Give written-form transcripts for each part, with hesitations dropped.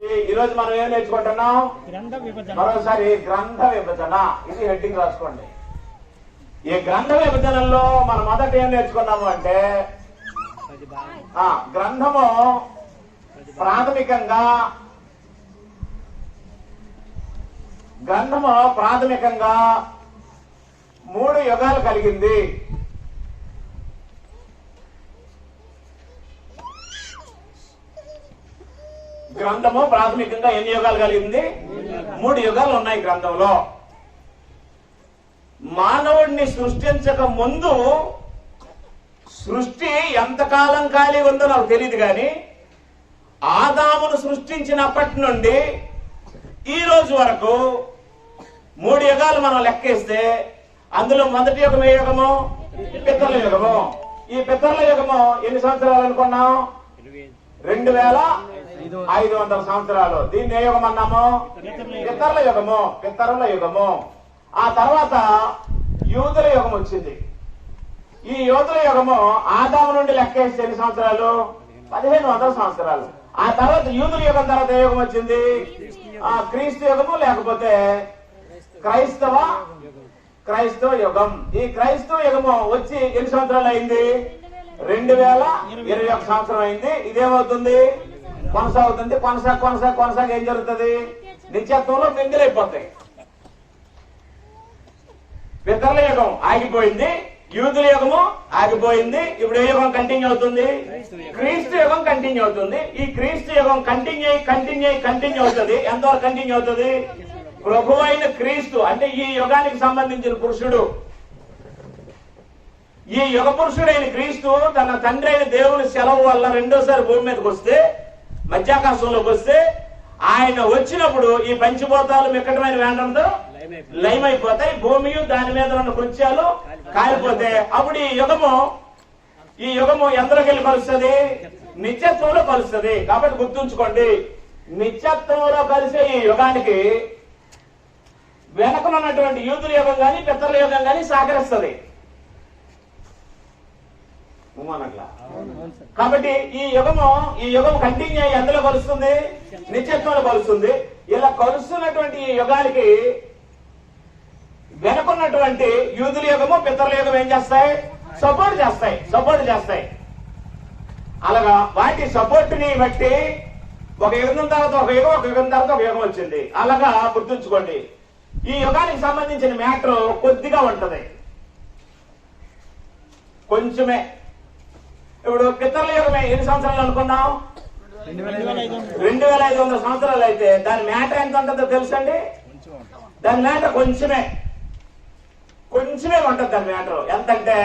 ఈ రోజు మనం ఏం నేర్చుకుంటున్నాం? మరోసారి గ్రంథ విభజన. ఇది హెడ్డింగ్ రాసుకోండి. ఈ గ్రంథ విభజనలో మనం మొదట ఏం నేర్చుకున్నాము అంటే గ్రంథము ప్రాథమికంగా 3 యుగాలు కలిగింది. గ్రంథము ప్రాథమికంగా ఎన్ని యుగాలు కలిగింది? 3 యుగాలు ఉన్నాయి గ్రంథంలో. మానవుడిని సృష్టించక ముందు సృష్టి ఎంతకాలం ఖాళీ ఉందో నాకు తెలియదు, కానీ ఆదామును సృష్టించినప్పటి నుండి ఈ రోజు వరకు 3 యుగాలు మనం లెక్కేస్తే అందులో మొదటి యుగం ఏ యుగము? పితరుల యుగము. ఈ పితరుల యుగము ఎన్ని సంవత్సరాలు అనుకున్నాం? 2500 సంవత్సరాలు. దీన్ని ఏ యుగం అన్నాము? పితరుల యుగము. పితరుల యుగము. ఆ తర్వాత యూదుల యుగం వచ్చింది. ఈ యూదుల యుగము ఆదాము నుండి లెక్కేస్తే ఎన్ని సంవత్సరాలు? 1500 సంవత్సరాలు. ఆ తర్వాత యూదుల యుగం తర్వాత ఏ యుగం వచ్చింది? క్రీస్తు యుగము, లేకపోతే క్రైస్తవ యుగం. ఈ క్రైస్తవ యుగము వచ్చి ఎన్ని సంవత్సరాలు అయింది? 2021 సంవత్సరం అయింది. ఇదేమవుతుంది? కొనసాగుతుంది. కొనసాగి ఏం జరుగుతుంది? నిత్యత్వంలో మింగిలైపోతాయి. పితరుల యుగం ఆగిపోయింది, యూదుల యుగము ఆగిపోయింది. ఇప్పుడు ఏ యుగం కంటిన్యూ అవుతుంది? క్రీస్తు యుగం కంటిన్యూ అవుతుంది. ఈ క్రీస్తు యుగం కంటిన్యూ అవుతుంది. ఎంతవరకు కంటిన్యూ అవుతుంది? ప్రభు అయిన క్రీస్తు అంటే ఈ యుగానికి సంబంధించిన పురుషుడు, ఈ యుగ పురుషుడైన క్రీస్తు తన తండ్రి అయిన దేవుని సెలవు వల్ల రెండోసారి భూమి మీదకి వస్తే, మధ్యాకాశంలోకి వస్తే, ఆయన వచ్చినప్పుడు ఈ పంచభూతాలు మిక్కటమైన వేండంతో లయమైపోతాయి. భూమి దాని మీద ఉన్న కృత్యాలు కాలిపోతే అప్పుడు ఈ యుగము ఎందులోకి వెళ్ళి కలుస్తుంది? నిత్యత్వంలో కలుస్తుంది. కాబట్టి గుర్తుంచుకోండి, నిత్యత్వంలో కలిసే ఈ యుగానికి వెనకనున్నటువంటి యూదుల యుగం కానీ పితరుల యుగం కానీ సహకరిస్తుంది. కాబట్టి ఈ యుగం కంటిన్యూ అయ్యి ఎందులో కలుస్తుంది? నిత్యత్వంలో కలుస్తుంది. ఇలా కలుస్తున్నటువంటి ఈ యుగానికి వెనుకున్నటువంటి యూదుల యుగము పితరుల యుగం ఏం చేస్తాయి? సపోర్ట్ చేస్తాయి. అలాగా వాటి సపోర్ట్ ని బట్టి ఒక యుగం తర్వాత ఒక యుగం తర్వాత ఒక యుగం వచ్చింది. అలాగా గుర్తుంచుకోండి. ఈ యుగానికి సంబంధించిన మ్యాటర్ కొద్దిగా ఉంటది, కొంచెమే. ఇప్పుడు పితరుల యుగమే ఎన్ని సంవత్సరాలు అనుకున్నాం? 2500 సంవత్సరాలు అయితే దాని మ్యాటర్ ఎంత ఉంటుందో తెలుసండి? దాని మ్యాటర్ కొంచెమే ఉంటుంది. దాని మ్యాటర్ ఎంతంటే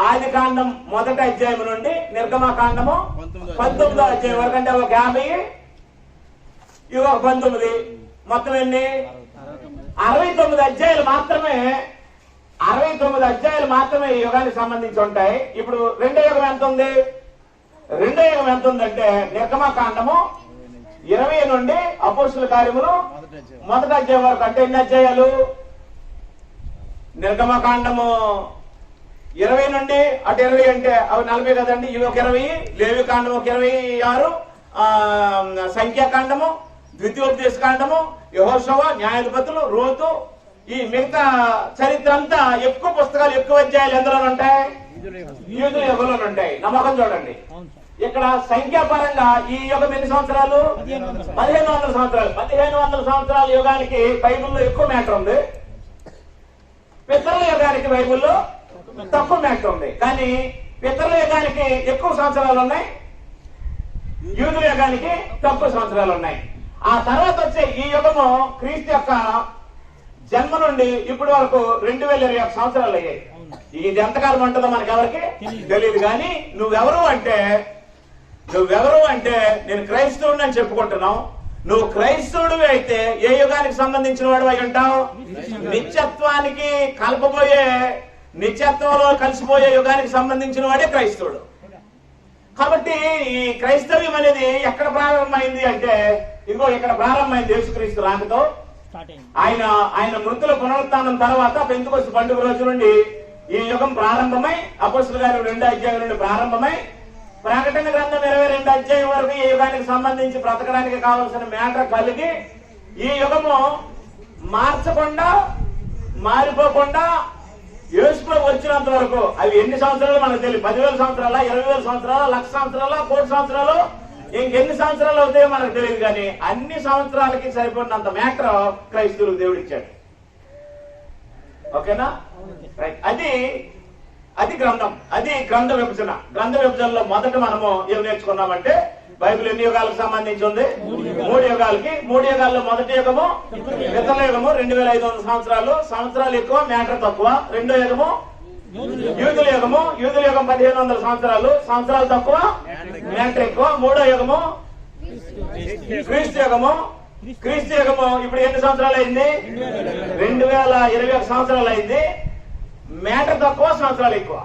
ఆది కాండం 1వ అధ్యాయం నుండి నిర్గమకాండము 19వ అధ్యాయం వరకు, అంటే ఒక 50, ఇవి ఒక 19, మొత్తం ఎన్ని? 69 అధ్యాయాలు మాత్రమే. 69 అధ్యాయాలు మాత్రమే ఈ యుగానికి సంబంధించి ఉంటాయి. ఇప్పుడు రెండో యుగం ఎంత ఉంది? రెండో యుగం ఎంత ఉందంటే నిర్గమకాండము 20 నుండి అపోస్తుల కార్యములు 1వ అధ్యాయం వరకు. అంటే ఎన్ని అధ్యాయాలు? నిర్గమకాండము 20 నుండి అటు 20 అంటే అవి 40 కదండి. ఇవి ఒక 20, లేవి కాండము ఒక 26, సంఖ్యాకాండము, ద్వితీయోపదేశ కాండము, యెహోషువ, న్యాయాధిపతులు, రూతు, ఈ మిగతా చరిత్ర అంతా ఎక్కువ పుస్తకాలు, ఎక్కువ అధ్యాయాలు ఎందులో ఉంటాయి? యూదుల యుగంలో ఉంటాయి. నమ్మకం చూడండి. ఇక్కడ సంఖ్యాపరంగా ఈ యుగం ఎన్ని సంవత్సరాలు? 1500 సంవత్సరాలు. 1500 సంవత్సరాల యుగానికి బైబిల్లో ఎక్కువ మ్యాటర్ ఉంది. పితరుల యుగానికి బైబిల్లో తక్కువ మ్యాటర్ ఉంది. కానీ పితరుల యుగానికి ఎక్కువ సంవత్సరాలు ఉన్నాయి, యూదుల యుగానికి తక్కువ సంవత్సరాలు ఉన్నాయి. ఆ తర్వాత వచ్చే ఈ యుగము క్రీస్తు యొక్క జన్మ నుండి ఇప్పటి వరకు 2021 సంవత్సరాలు అయ్యాయి. ఇది ఎంతకాలం ఉంటుందో మనకి ఎవరికి తెలియదు. కానీ నువ్వెవరు అంటే నేను క్రైస్తవుడు అని చెప్పుకుంటున్నావు. నువ్వు క్రైస్తవుడు అయితే ఏ యుగానికి సంబంధించిన వాడు అయి ఉంటావు? నిత్యత్వానికి నిత్యత్వంలో కలిసిపోయే యుగానికి సంబంధించిన వాడే క్రైస్తవుడు. కాబట్టి ఈ క్రైస్తవ్యం అనేది ఎక్కడ ప్రారంభమైంది అంటే ఇదిగో ఇక్కడ ప్రారంభమైంది. యేసుక్రీస్తు రాకతో ఆయన మృతుల పునరుత్థానం తర్వాత పెంతెకొస్తు పండుగ రోజు నుండి ఈ యుగం ప్రారంభమై అపోస్తలుల కార్యములు 2వ అధ్యాయం నుండి ప్రారంభమై ప్రకటన గ్రంథం 22 22 అధ్యాయం వరకు ఈ యుగానికి సంబంధించి బ్రతకడానికి కావలసిన మ్యాటర్ కలిగి ఈ యుగము మార్చకుండా మారిపోకుండా యేసుప్రభు వచ్చినంత వరకు అవి ఎన్ని సంవత్సరాలు మనకు తెలియదు. 10,000 సంవత్సరాల, 20,000 సంవత్సరాల, 1,00,000 సంవత్సరాల, 1,00,00,000 సంవత్సరాలు, ఇంకెన్ని సంవత్సరాలు అవుతాయో మనకు తెలియదు. కానీ అన్ని సంవత్సరాలకి సరిపడినంత మ్యాటర్ క్రైస్తవులకు దేవుడు ఇచ్చాడు. ఓకేనా? అది గ్రంథం, అది గ్రంథ విభజన. గ్రంథ విభజనలో మొదట మనము ఏం నేర్చుకున్నామంటే బైబిల్ ఎన్ని యుగాలకు సంబంధించి ఉంది? 3 యుగాలకి. 3 యుగాల్లో మొదటి యుగము పితల యుగము 2500 సంవత్సరాలు ఎక్కువ, మ్యాటర్ తక్కువ. రెండో యుగము యూదుల యుగము 1500 సంవత్సరాలు తక్కువ, మ్యాటర్ ఎక్కువ. మూడో యుగము క్రీస్తు యుగము ఇప్పుడు ఎన్ని సంవత్సరాలు అయింది? 2021 సంవత్సరాలు అయింది. మ్యాటర్ తక్కువ, సంవత్సరాలు ఎక్కువ.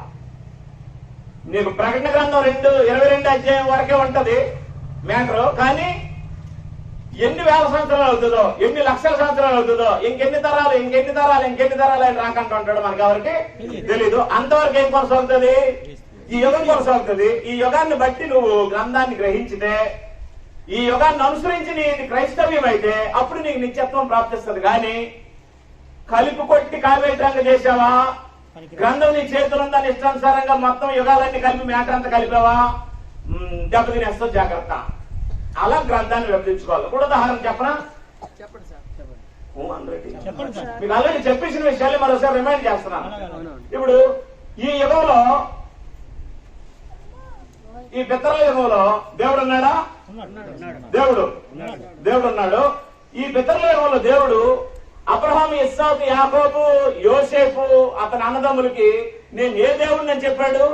నీకు ప్రకటన గ్రంథం 22 అధ్యాయం వరకే ఉంటది మ్యాటర్. కానీ ఎన్ని వేల సంవత్సరాలు అవుతుందో, ఎన్ని లక్షల సంవత్సరాలు అవుతుందో, ఇంకెన్ని తరాలు అని రాకంటూ ఉంటాడు, మనకి ఎవరికి తెలీదు. అంతవరకు ఏం కొనసాగుతుంది? ఈ యుగం కొనసాగుతుంది. ఈ యుగాన్ని బట్టి నువ్వు గ్రంథాన్ని గ్రహించితే, ఈ యుగాన్ని అనుసరించి నీది క్రైస్తవ్యం అయితే అప్పుడు నీకు నిత్యత్వం ప్రాప్తిస్తుంది. కానీ కలిపి కొట్టి కావేట్రంగా చేసావా, గ్రంథం నీ చేతులుందని ఇష్టానుసారంగా మొత్తం యుగాలన్నీ కలిపి మ్యాటర్ అంతా కలిపావా, దెబ్బతినేస్తావు, జాగ్రత్త. అలా గ్రంథాన్ని విభజించుకోవాలి. కూడా ఉదాహరణ చెప్పనా? మీకు ఆల్రెడీ చెప్పేసిన విషయాలు మరోసారి రిమైండ్ చేస్తున్నాను. ఇప్పుడు ఈ యుగంలో, ఈ పితరుల యుగంలో దేవుడు ఉన్నాడా? దేవుడు ఉన్నాడు. ఈ పితరుల యుగంలో దేవుడు అబ్రహాము, ఇస్సాకు, యాకోబు, యోసేపు అతని అన్నదమ్ములకి నేను ఏ దేవుడిని అని చెప్పాడు?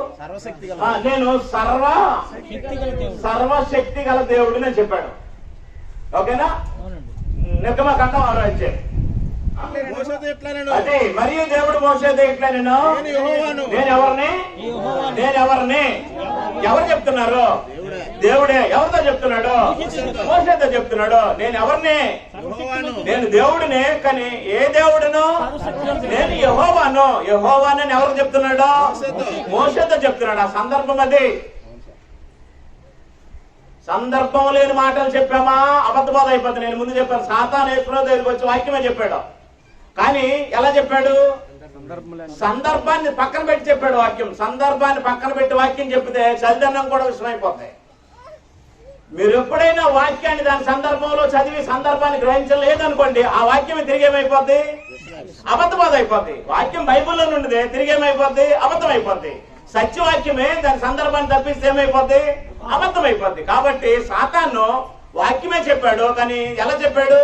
నేను సర్వశక్తి గల దేవుడిని అని చెప్పాడు. ఓకేనా? నిర్గమకాండం 6వ అధ్యాయం. అదే మరియు దేవుడు మోసేతో ఇట్లా నేను ఎవరిని ఎవరు చెప్తున్నారు? దేవుడే. ఎవరితో చెప్తున్నాడు? మోసేతో చెప్తున్నాడు. నేను ఎవరిని? నేను దేవుడినే. కానీ ఏ దేవుడును? నేను యెహోవాను. యెహోవాను ఎవరు చెప్తున్నాడు? మోసేతో చెప్తున్నాడు. ఆ సందర్భం అది. సందర్భం లేని మాటలు చెప్పామా అబద్ధబోధ అయిపోతుంది. నేను ముందు చెప్పాను, సాతాను యేసుప్రభు దగ్గరికి వచ్చి వాక్యమే చెప్పాడు. కానీ ఎలా చెప్పాడు? సందర్భాన్ని పక్కన పెట్టి చెప్పాడు వాక్యం. సందర్భాన్ని పక్కన పెట్టి వాక్యం చెప్తే చదిదన్నం కూడా విషయమైపోతాయి. మీరు ఎప్పుడైనా వాక్యాన్ని దాని సందర్భంలో చదివి సందర్భాన్ని గ్రహించలేదనుకోండి, ఆ వాక్యం తిరిగి ఏమైపోద్ది? అబద్ధబోధ అయిపోద్ది. వాక్యం బైబిల్లో నుండి తిరిగి ఏమైపోద్ది? అబద్ధం అయిపోద్ది. సత్యవాక్యమే దాని సందర్భాన్ని తప్పిస్తే ఏమైపోద్ది? అబద్ధం అయిపోద్ది. కాబట్టి సాతాను వాక్యమే చెప్పాడు, కానీ ఎలా చెప్పాడు?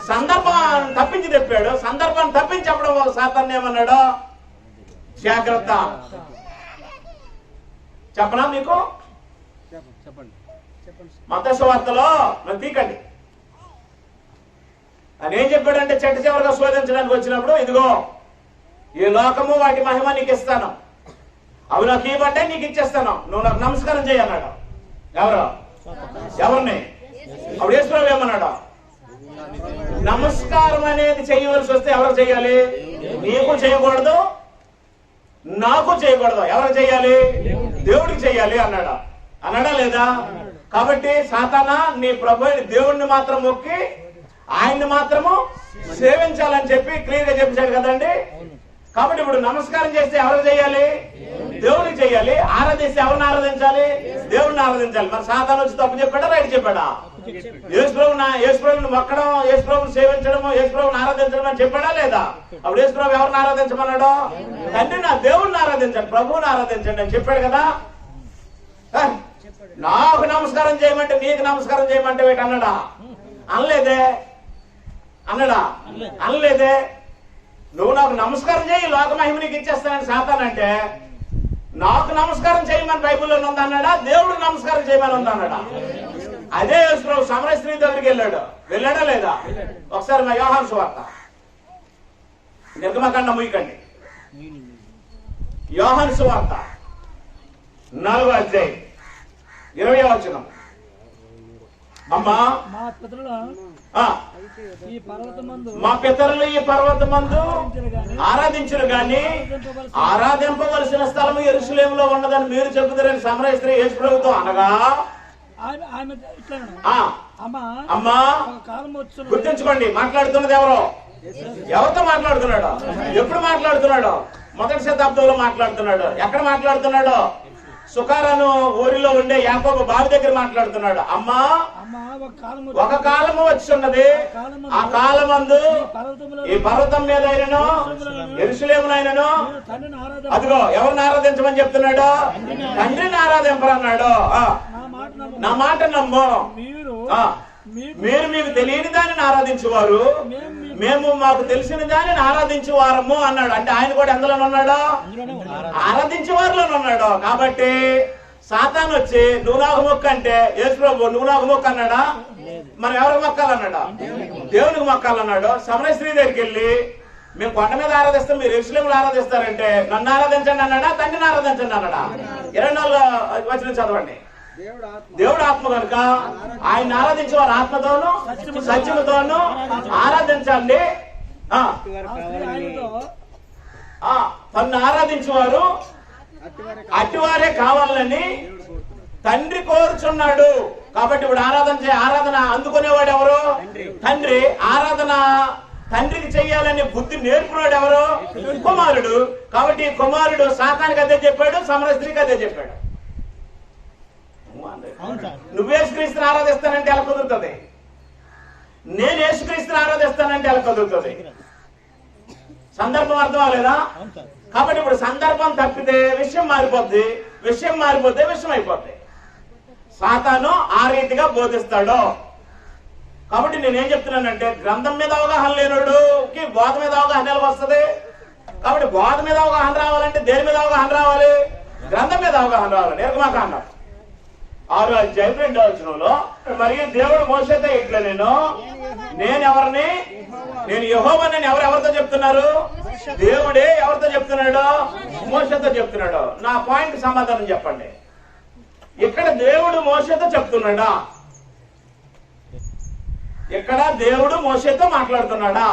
సందర్భాన్ని తప్పించి చెప్పాడు. సందర్భాన్ని తప్పించి చెప్పడం వల్ల సాతాను ఏమన్నాడు? జాగ్రత్త. చెప్పనా మీకు? మత్తయి సువార్తలో తీకండి. అని ఏం చెప్పాడంటే, చెట్ట చివరిగా శోధించడానికి వచ్చినప్పుడు, ఇదిగో ఈ లోకము వాటి మహిమ నీకు ఇస్తాను, అవి నాకు ఇవ్వబట్టే నీకు ఇచ్చేస్తాను, నువ్వు నాకు నమస్కారం చేయి అన్నాడు. ఎవరిని? అప్పుడు యేసుప్రభు ఏమన్నాడు? నమస్కారం అనేది చేయవలసి వస్తే ఎవరు చేయాలి? నీకు చేయకూడదు, నాకు చేయకూడదు. ఎవరు చేయాలి? దేవుడికి చేయాలి అన్నాడా లేదా? కాబట్టి సాతానా, నీ ప్రభువుని దేవుణ్ణి మాత్రం మొక్కి ఆయన్ని మాత్రము సేవించాలని చెప్పి క్లియర్ గా చెప్పాడు కదండి. కాబట్టి ఇప్పుడు నమస్కారం చేస్తే ఎవరు చేయాలి? దేవుడికి చేయాలి. ఆరాధిస్తే ఎవరిని ఆరాధించాలి? దేవుడిని ఆరాధించాలి. మరి సాతాను వచ్చి తప్పు చెప్పాడా, రైట్ చెప్పాడా? యేసుప్రభుని మొక్కడం, యేసుప్రభుని సేవించడం, యేసుప్రభుని ఆరాధించడం అని చెప్పాడా లేదా? అప్పుడు యేసుప్రభు ఎవరిని ఆరాధించమన్నాడు? తండ్రి నా దేవుడిని ఆరాధించండి, ప్రభువుని ఆరాధించండి అని చెప్పాడు కదా. నాకు నమస్కారం చేయమంటే నీకు నమస్కారం చేయమంటే ఏంటి అన్నాడా? అనలేదే. నువ్వు నాకు నమస్కారం చేయి, లోక మహిమ నీకు ఇచ్చేస్తానని సాతాను అంటే, నాకు నమస్కారం చేయమని బైబిల్లో ఉంది అన్నాడా? దేవుడికి నమస్కారం చేయమని ఉంది అన్నాడా? అదే యేసుప్రభు సమరయ స్త్రీ దగ్గరికి వెళ్ళాడా లేదా? ఒకసారి మా యోహాను సువార్త నిర్గమకాండం ముయ్యకండి. యోహాను సువార్త 4వ అధ్యాయం 20వ వచనం. అమ్మా మా పితరులు ఈ పర్వతమందు ఆరాధించరు గాని ఆరాధింపవలసిన స్థలం యెరూషలేములో ఉన్నదని మీరు చెబుతారని సమరయ స్త్రీ యేసు ప్రభుతో అనగా, అమ్మా గుర్తుంచుకోండి, మాట్లాడుతున్నది ఎవరితో మాట్లాడుతున్నాడు? ఎప్పుడు మాట్లాడుతున్నాడు? మొదటి శతాబ్దంలో మాట్లాడుతున్నాడు. ఎక్కడ మాట్లాడుతున్నాడు? సుకారాను ఊరిలో ఉండే యాకోబు బావి దగ్గర మాట్లాడుతున్నాడు. అమ్మా, ఒక కాలము వచ్చి ఉన్నది, ఆ కాలమందు ఈ పర్వతం మీద అయినను యెరూషలేమునైనను అదిగో ఎవరిని ఆరాధించమని చెప్తున్నాడు? తండ్రిని ఆరాధింపరన్నాడు. నా మాట నమ్ము, మీరు మీకు తెలియని దానిని ఆరాధించేవారు, మేము మాకు తెలిసిన దానిని ఆరాధించేవారము అన్నాడు. అంటే ఆయన కూడా ఎందులో ఉన్నాడు? ఆరాధించే వారిలో ఉన్నాడు. కాబట్టి సాతాను వచ్చి నువ్వు నాకు మొక్క అంటే, యేసు ప్రభు నువ్వు నాకు మొక్క అన్నాడా? మనం ఎవరికి మొక్కాలన్నాడా? దేవునికి మొక్కాలన్నాడు. సమరయ స్త్రీ దగ్గరికి వెళ్ళి మేము కొండ మీద ఆరాధిస్తాం, మీరు యెరూషలేములో ఆరాధిస్తారంటే నన్ను ఆరాధించండి అన్నాడా? తండ్రిని ఆరాధించండి అన్నాడా? 24వ వచనం చదవండి. దేవుడు ఆత్మ కనుక ఆయన ఆరాధించేవారు ఆత్మతోను సత్యముతోను ఆరాధించండి. తన్ను ఆరాధించేవారు అట్టివారే కావాలని తండ్రి కోరుచున్నాడు. కాబట్టి ఇప్పుడు ఆరాధన అందుకునేవాడు ఎవరు? తండ్రి. ఆరాధన తండ్రికి చెయ్యాలని బుద్ధి నేర్పున్నాడు ఎవరు? కుమారుడు. కాబట్టి కుమారుడు సాతానికి అదే చెప్పాడు, సమరయ స్త్రీకి అదే చెప్పాడు. నువ్వు యేసుక్రీస్తుని ఆరాధిస్తానంటే ఎలా కుదురుతుంది? నేను యేసుక్రీస్తుని ఆరాధిస్తానంటే ఎలా కుదురుతుంది? సందర్భం అర్థం అవ్వలేదా? కాబట్టి ఇప్పుడు సందర్భం తప్పితే విషయం మారిపోద్ది, విషయం మారిపోతే విషయం అయిపోద్ది. సాతాను ఆ రీతిగా బోధిస్తాడు. కాబట్టి నేనేం చెప్తున్నానంటే, గ్రంథం మీద అవగాహన లేనుడికి బోధ మీద అవగాహన ఎలా వస్తుంది? కాబట్టి బోధ మీద అవగాహన రావాలంటే దేని మీద అవగాహన రావాలి? గ్రంథం మీద అవగాహన రావాలి. నిర్గమకాండం 6వ అధ్యాయం 2వ వచనంలో, మరియు దేవుడు మోషేతో ఇట్లా నేను ఎవరిని? నేను యెహోవానని ఎవరితో చెప్తున్నారు? దేవుడే ఎవరితో చెప్తున్నాడు? మోషేతో చెప్తున్నాడు. నా పాయింట్ సమాధానం చెప్పండి. ఇక్కడ దేవుడు మోషేతో చెప్తున్నాడా? ఇక్కడ దేవుడు మోషేతో మాట్లాడుతున్నాడా?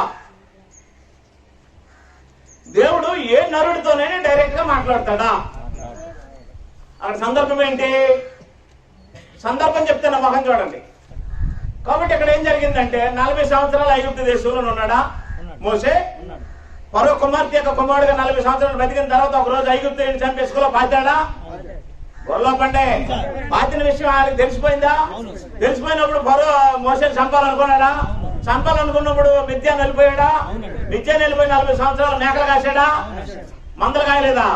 దేవుడు ఏ నరుడితోనైనా డైరెక్ట్ గా మాట్లాడతాడా? అక్కడ సందర్భం ఏంటి? సందర్భం చెప్తే నా మొహం చూడండి. కాబట్టి ఇక్కడ ఏం జరిగిందంటే 40 సంవత్సరాలు ఐగుప్తు దేశంలో ఉన్నాడా మోషే? ఫరో కుమార్తె యొక్క కుమారుడుగా 40 సంవత్సరాలు బతికిన తర్వాత ఒక రోజు ఐగుప్తు చంపేసుకోలో పాతాడా? గొర్రెలో పండే పాతిన విషయం ఆయనకు తెలిసిపోయిందా? తెలిసిపోయినప్పుడు ఫరో మోషేని చంపాలనుకున్నాడా? చంపాలనుకున్నప్పుడు మిథ్యాను వెళ్ళిపోయాడా? మిథ్యాను వెళ్ళిపోయి 40 సంవత్సరాలు మేకలు కాసాడా? మందలు కాయలేదా?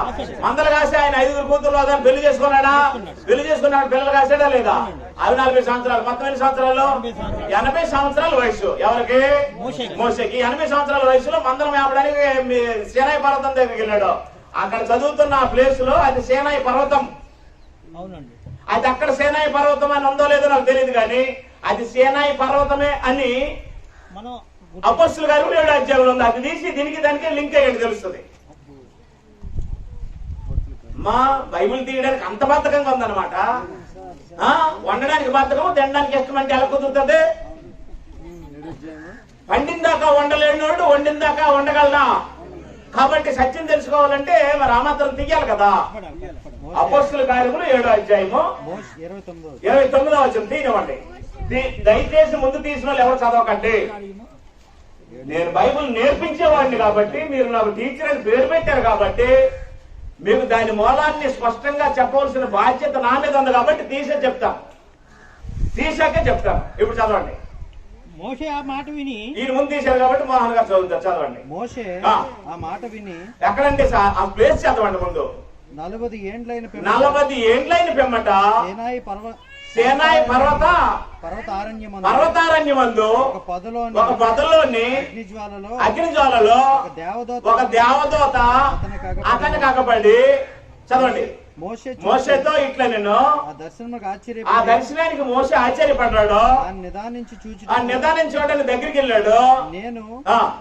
మందలు కాసి ఆయన 5 కూతుర్లు దాన్ని పెళ్లి చేసుకున్నాడా? పెళ్లి చేసుకున్నాడు. పిల్లలు కాసాడా లేదా? అవి 40 సంవత్సరాలు. మొత్తం ఎన్ని సంవత్సరాలు? 80 సంవత్సరాల వయసు. ఎవరికి? మోషేకి. 80 సంవత్సరాల వయసులో మందలు మేపడానికి సీనాయి పర్వతం దగ్గరికి వెళ్ళాడు. అక్కడ చదువుతున్న ఆ ప్లేస్ లో అది సీనాయి పర్వతం. అది అక్కడ సీనాయి పర్వతం అని ఉందో లేదో నాకు తెలియదు, కానీ అది సీనాయి పర్వతమే అని అపోస్తలుల కార్యములు 7వ అధ్యాయంలో ఉంది. అది తీసి దీనికి దానికి లింక్ అయ్యేది తెలుస్తుంది. మా బైబిల్ తీయడానికి అంత బద్ధకంగా ఉందన్నమాట. వండడానికి బద్ధకం, తినడానికి ఇష్టం అంటే ఎలా కుదురుతుంది? పండిందాకా వండలేనోడు వండిందాకా వండగలనా? కాబట్టి సత్యం తెలుసుకోవాలంటే మరి ఆ మాత్రం తీయాలి కదా. అపోస్తలుల కార్యములు 7వ అధ్యాయము 29వ వచనం తీయనివ్వండి. దయచేసి ముందు తీసిన వాళ్ళు ఎవరు చదవకండి. నేను బైబిల్ నేర్పించేవాడిని కాబట్టి, మీరు నాకు టీచర్ అని పేరు పెట్టారు కాబట్టి మీకు దాని మూలాన్ని స్పష్టంగా చెప్పవలసిన బాధ్యత నా మీద ఉంది. కాబట్టి తీసాకే చెప్తాను. ఇప్పుడు చదవండి. మోషే ఆ మాట విని, ఈయన ముందు తీశారు కాబట్టి మోహన్ గారు చదువుతారు. చదవండి. మోషే ఆ మాట విని, ఎక్కడంటే ఆ ప్లేస్ చదవండి ముందు. 40 ఏండ్లైన పిమ్మట సేనాయి పర్వతారణ్యమందు ఒక పొదలోని అగ్నిజ్వాలలో ఒక దేవదూత అతనికి అగపడి, చదవండి, మోషేతో ఇట్లా నేను ఆ దర్శనానికి మోషే ఆశ్చర్యపడ్డాడు. ఆ నిదానించి చూడడానికి దగ్గరికి వెళ్ళాడు. నేను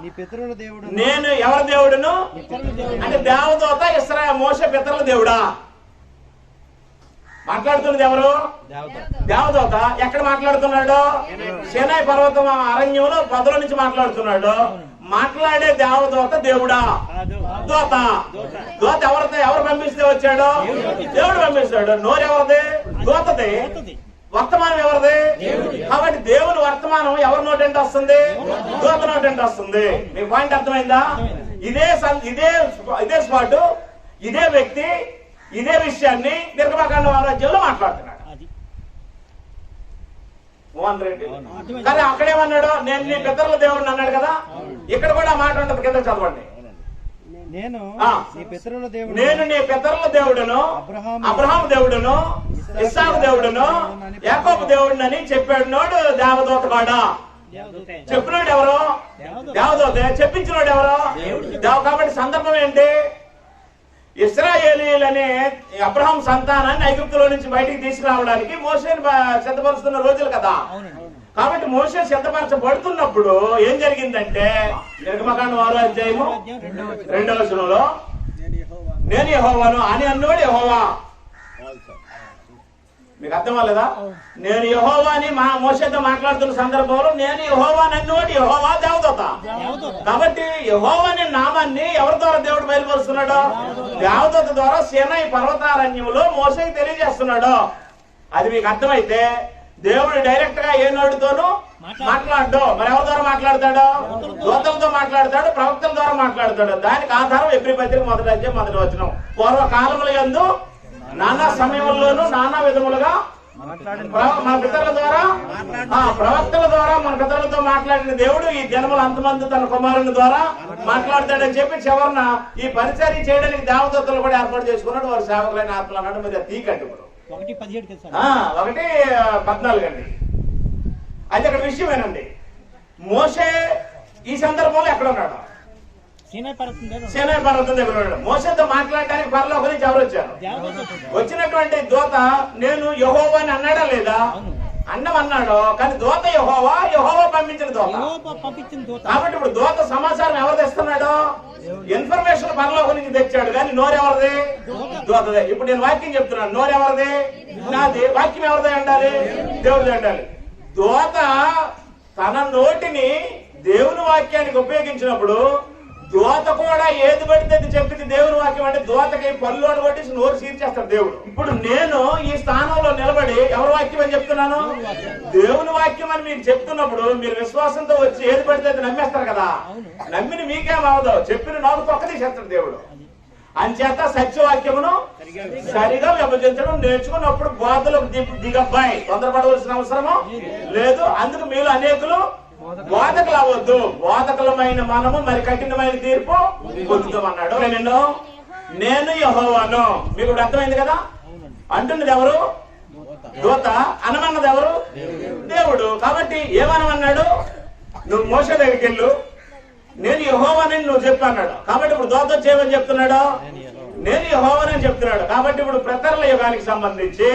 నీ పితరుల దేవుడు. నేను ఎవరి దేవుడును అంటే దేవదూత మోషే పితరుల దేవుడా? మాట్లాడుతున్నది ఎవరు? దేవదూత. ఎక్కడ మాట్లాడుతున్నాడు? సినాయి పర్వతం అరణ్యంలో పొదల నుంచి మాట్లాడుతున్నాడు. మాట్లాడే దేవదూత దేవుడా? దూత. దూత ఎవరు పంపిస్తే వచ్చాడు? దేవుడు పంపిస్తాడు. నోరు ఎవరిది? దూతది. వర్తమానం ఎవరిది? కాబట్టి దేవుని వర్తమానం ఎవరి నోటంటే వస్తుంది? దూత నోటంటే వస్తుంది. మీకు పాయింట్ అర్థమైందా? ఇదే స్పాట్, ఇదే వ్యక్తి ఇదే విషయాన్ని నిర్గమకాండ రాజ్యంలో మాట్లాడుతున్నాడు మోహన్ రెడ్డి. కానీ అక్కడేమన్నాడు? నేను నీ పితరుల దేవుడిని అన్నాడు కదా. ఇక్కడ కూడా మాట ఉంటుంది, కింద చదవండి. నేను నీ పితరుల దేవుడును, అబ్రహాము దేవుడును, ఇస్సాకు దేవుడును, యాకోబు దేవుడిని అని చెప్పాడు. నోడు దేవదూత కాడా? చెప్పినోడు ఎవరు? దేవదూత. చెప్పించినోడు ఎవరు? కాబట్టి సందర్భం ఏంటి? ఇశ్రాయేలీయులనే అబ్రహాం సంతానాన్ని ఐగుప్తులో నుంచి బయటికి తీసుకురావడానికి మోషేని సిద్ధపరుస్తున్న రోజులు కదా. కాబట్టి మోషే సిద్ధపరచబడుతున్నప్పుడు ఏం జరిగిందంటే నిర్గమకాండం 6వ అధ్యాయము 2వ వచనంలో నేను యెహోవాను అని అన్నోడు యెహోవా. మీకు అర్థం అవ్వలేదా? నేను యెహోవా అని మోషేతో మాట్లాడుతున్న సందర్భంలో నేను యెహోవా అన్నోడు యెహోవా దేవదూత. కాబట్టి యెహోవా అనే నామాన్ని ఎవరి ద్వారా దేవుడు బయలుపరుస్తున్నాడు? దేవదూత ద్వారా సీనాయి పర్వతారణ్యంలో మోషేకి తెలియజేస్తున్నాడు. అది మీకు అర్థమైతే దేవుడు డైరెక్ట్ గా ఏ నోటితోనూ మాట్లాడు. మరి ఎవరి ద్వారా మాట్లాడతాడు? దూతలతో మాట్లాడతాడు, ప్రవక్తల ద్వారా మాట్లాడతాడు. దానికి ఆధారం ఎబ్రీ పత్రిక 1వ అధ్యాయం 1వ వచనం. పూర్వకాలముల యందు నానా సమయంలోనూ నానా విధములుగా మన పితరుల ద్వారా ప్రవక్తల ద్వారా మన పితరులతో మాట్లాడిన దేవుడు ఈ జనముల అంతమంది తన కుమారుని ద్వారా మాట్లాడతాడని చెప్పి చివరన ఈ పరిచర్య చేయడానికి దేవదూతలు కూడా ఏర్పాటు చేసుకున్నాడు. వారు సేవకులైన ఆత్మలు అన్నాడు. మరి తీకండి ఇప్పుడు 1:14 అండి. అయితే అక్కడ విషయం ఏనండి, మోషే ఈ సందర్భంలో ఎక్కడ ఉన్నాడు? సీనాయి పర్వతం దగ్గర ఉన్నాడు. మోషేతో మాట్లాడడానికి పరలోకం నుంచి ఎవరు వచ్చారు? వచ్చినటువంటి దూత నేను యెహోవా అని అన్నాడా లేదా? అన్నాడు. కానీ దూత యెహోవా పంపించిన దూత. కాబట్టి ఇప్పుడు దూత సమాచారం ఎవరు తెస్తున్నాడు? ఇన్ఫర్మేషన్ పరలోకం నుంచి తెచ్చాడు. కానీ నోరెవరిది? దూతదే. ఇప్పుడు నేను వాక్యం చెప్తున్నాను. నోరెవరిది? నాది. వాక్యం ఎవరిది అండాలి? దేవుడిది అండాలి. దూత తన నోటిని దేవుని వాక్యానికి ఉపయోగించినప్పుడు దూత కూడా ఏది పడితే చెప్పింది దేవుని వాక్యం అంటే దూతకి పళ్ళోడు కొట్టి నోరు సీర్చేస్తాడు దేవుడు. ఇప్పుడు నేను ఈ స్థానంలో నిలబడి ఎవరి వాక్యం అని చెప్తున్నాను? దేవుని వాక్యం అని మీకు చెప్తున్నప్పుడు మీరు విశ్వాసంతో వచ్చి ఏది పడితే నమ్మేస్తారు కదా. నమ్మిన మీకేమవదు, చెప్పిన నాకు తొక్క తీసేస్తాడు దేవుడు. అంచేత సత్యవాక్యమును సరిగా విభజించడం నేర్చుకున్నప్పుడు బోధలకు దిగబ్బాయి తొందరపడవలసిన అవసరము లేదు. అందుకు మీరు అనేకులు బోధకులు అవ్వద్దు. బోధకులమైన మనము మరి కఠినమైన తీర్పు పొందుతామన్నాడు. నేను యెహోవాను. మీకు అర్థమైంది కదా. అంటున్నది ఎవరు? దూత. అనమన్నది ఎవరు? దేవుడు. కాబట్టి ఏమనమన్నాడు? నువ్వు మోషే దగ్గరికి వెళ్ళు, నేను యెహోవానని నువ్వు చెప్పు అన్నాడు. కాబట్టి ఇప్పుడు దూత చేయమని చెప్తున్నాడు, నేను యెహోవానని చెప్తున్నాడు. కాబట్టి ఇప్పుడు పితరుల యుగానికి సంబంధించి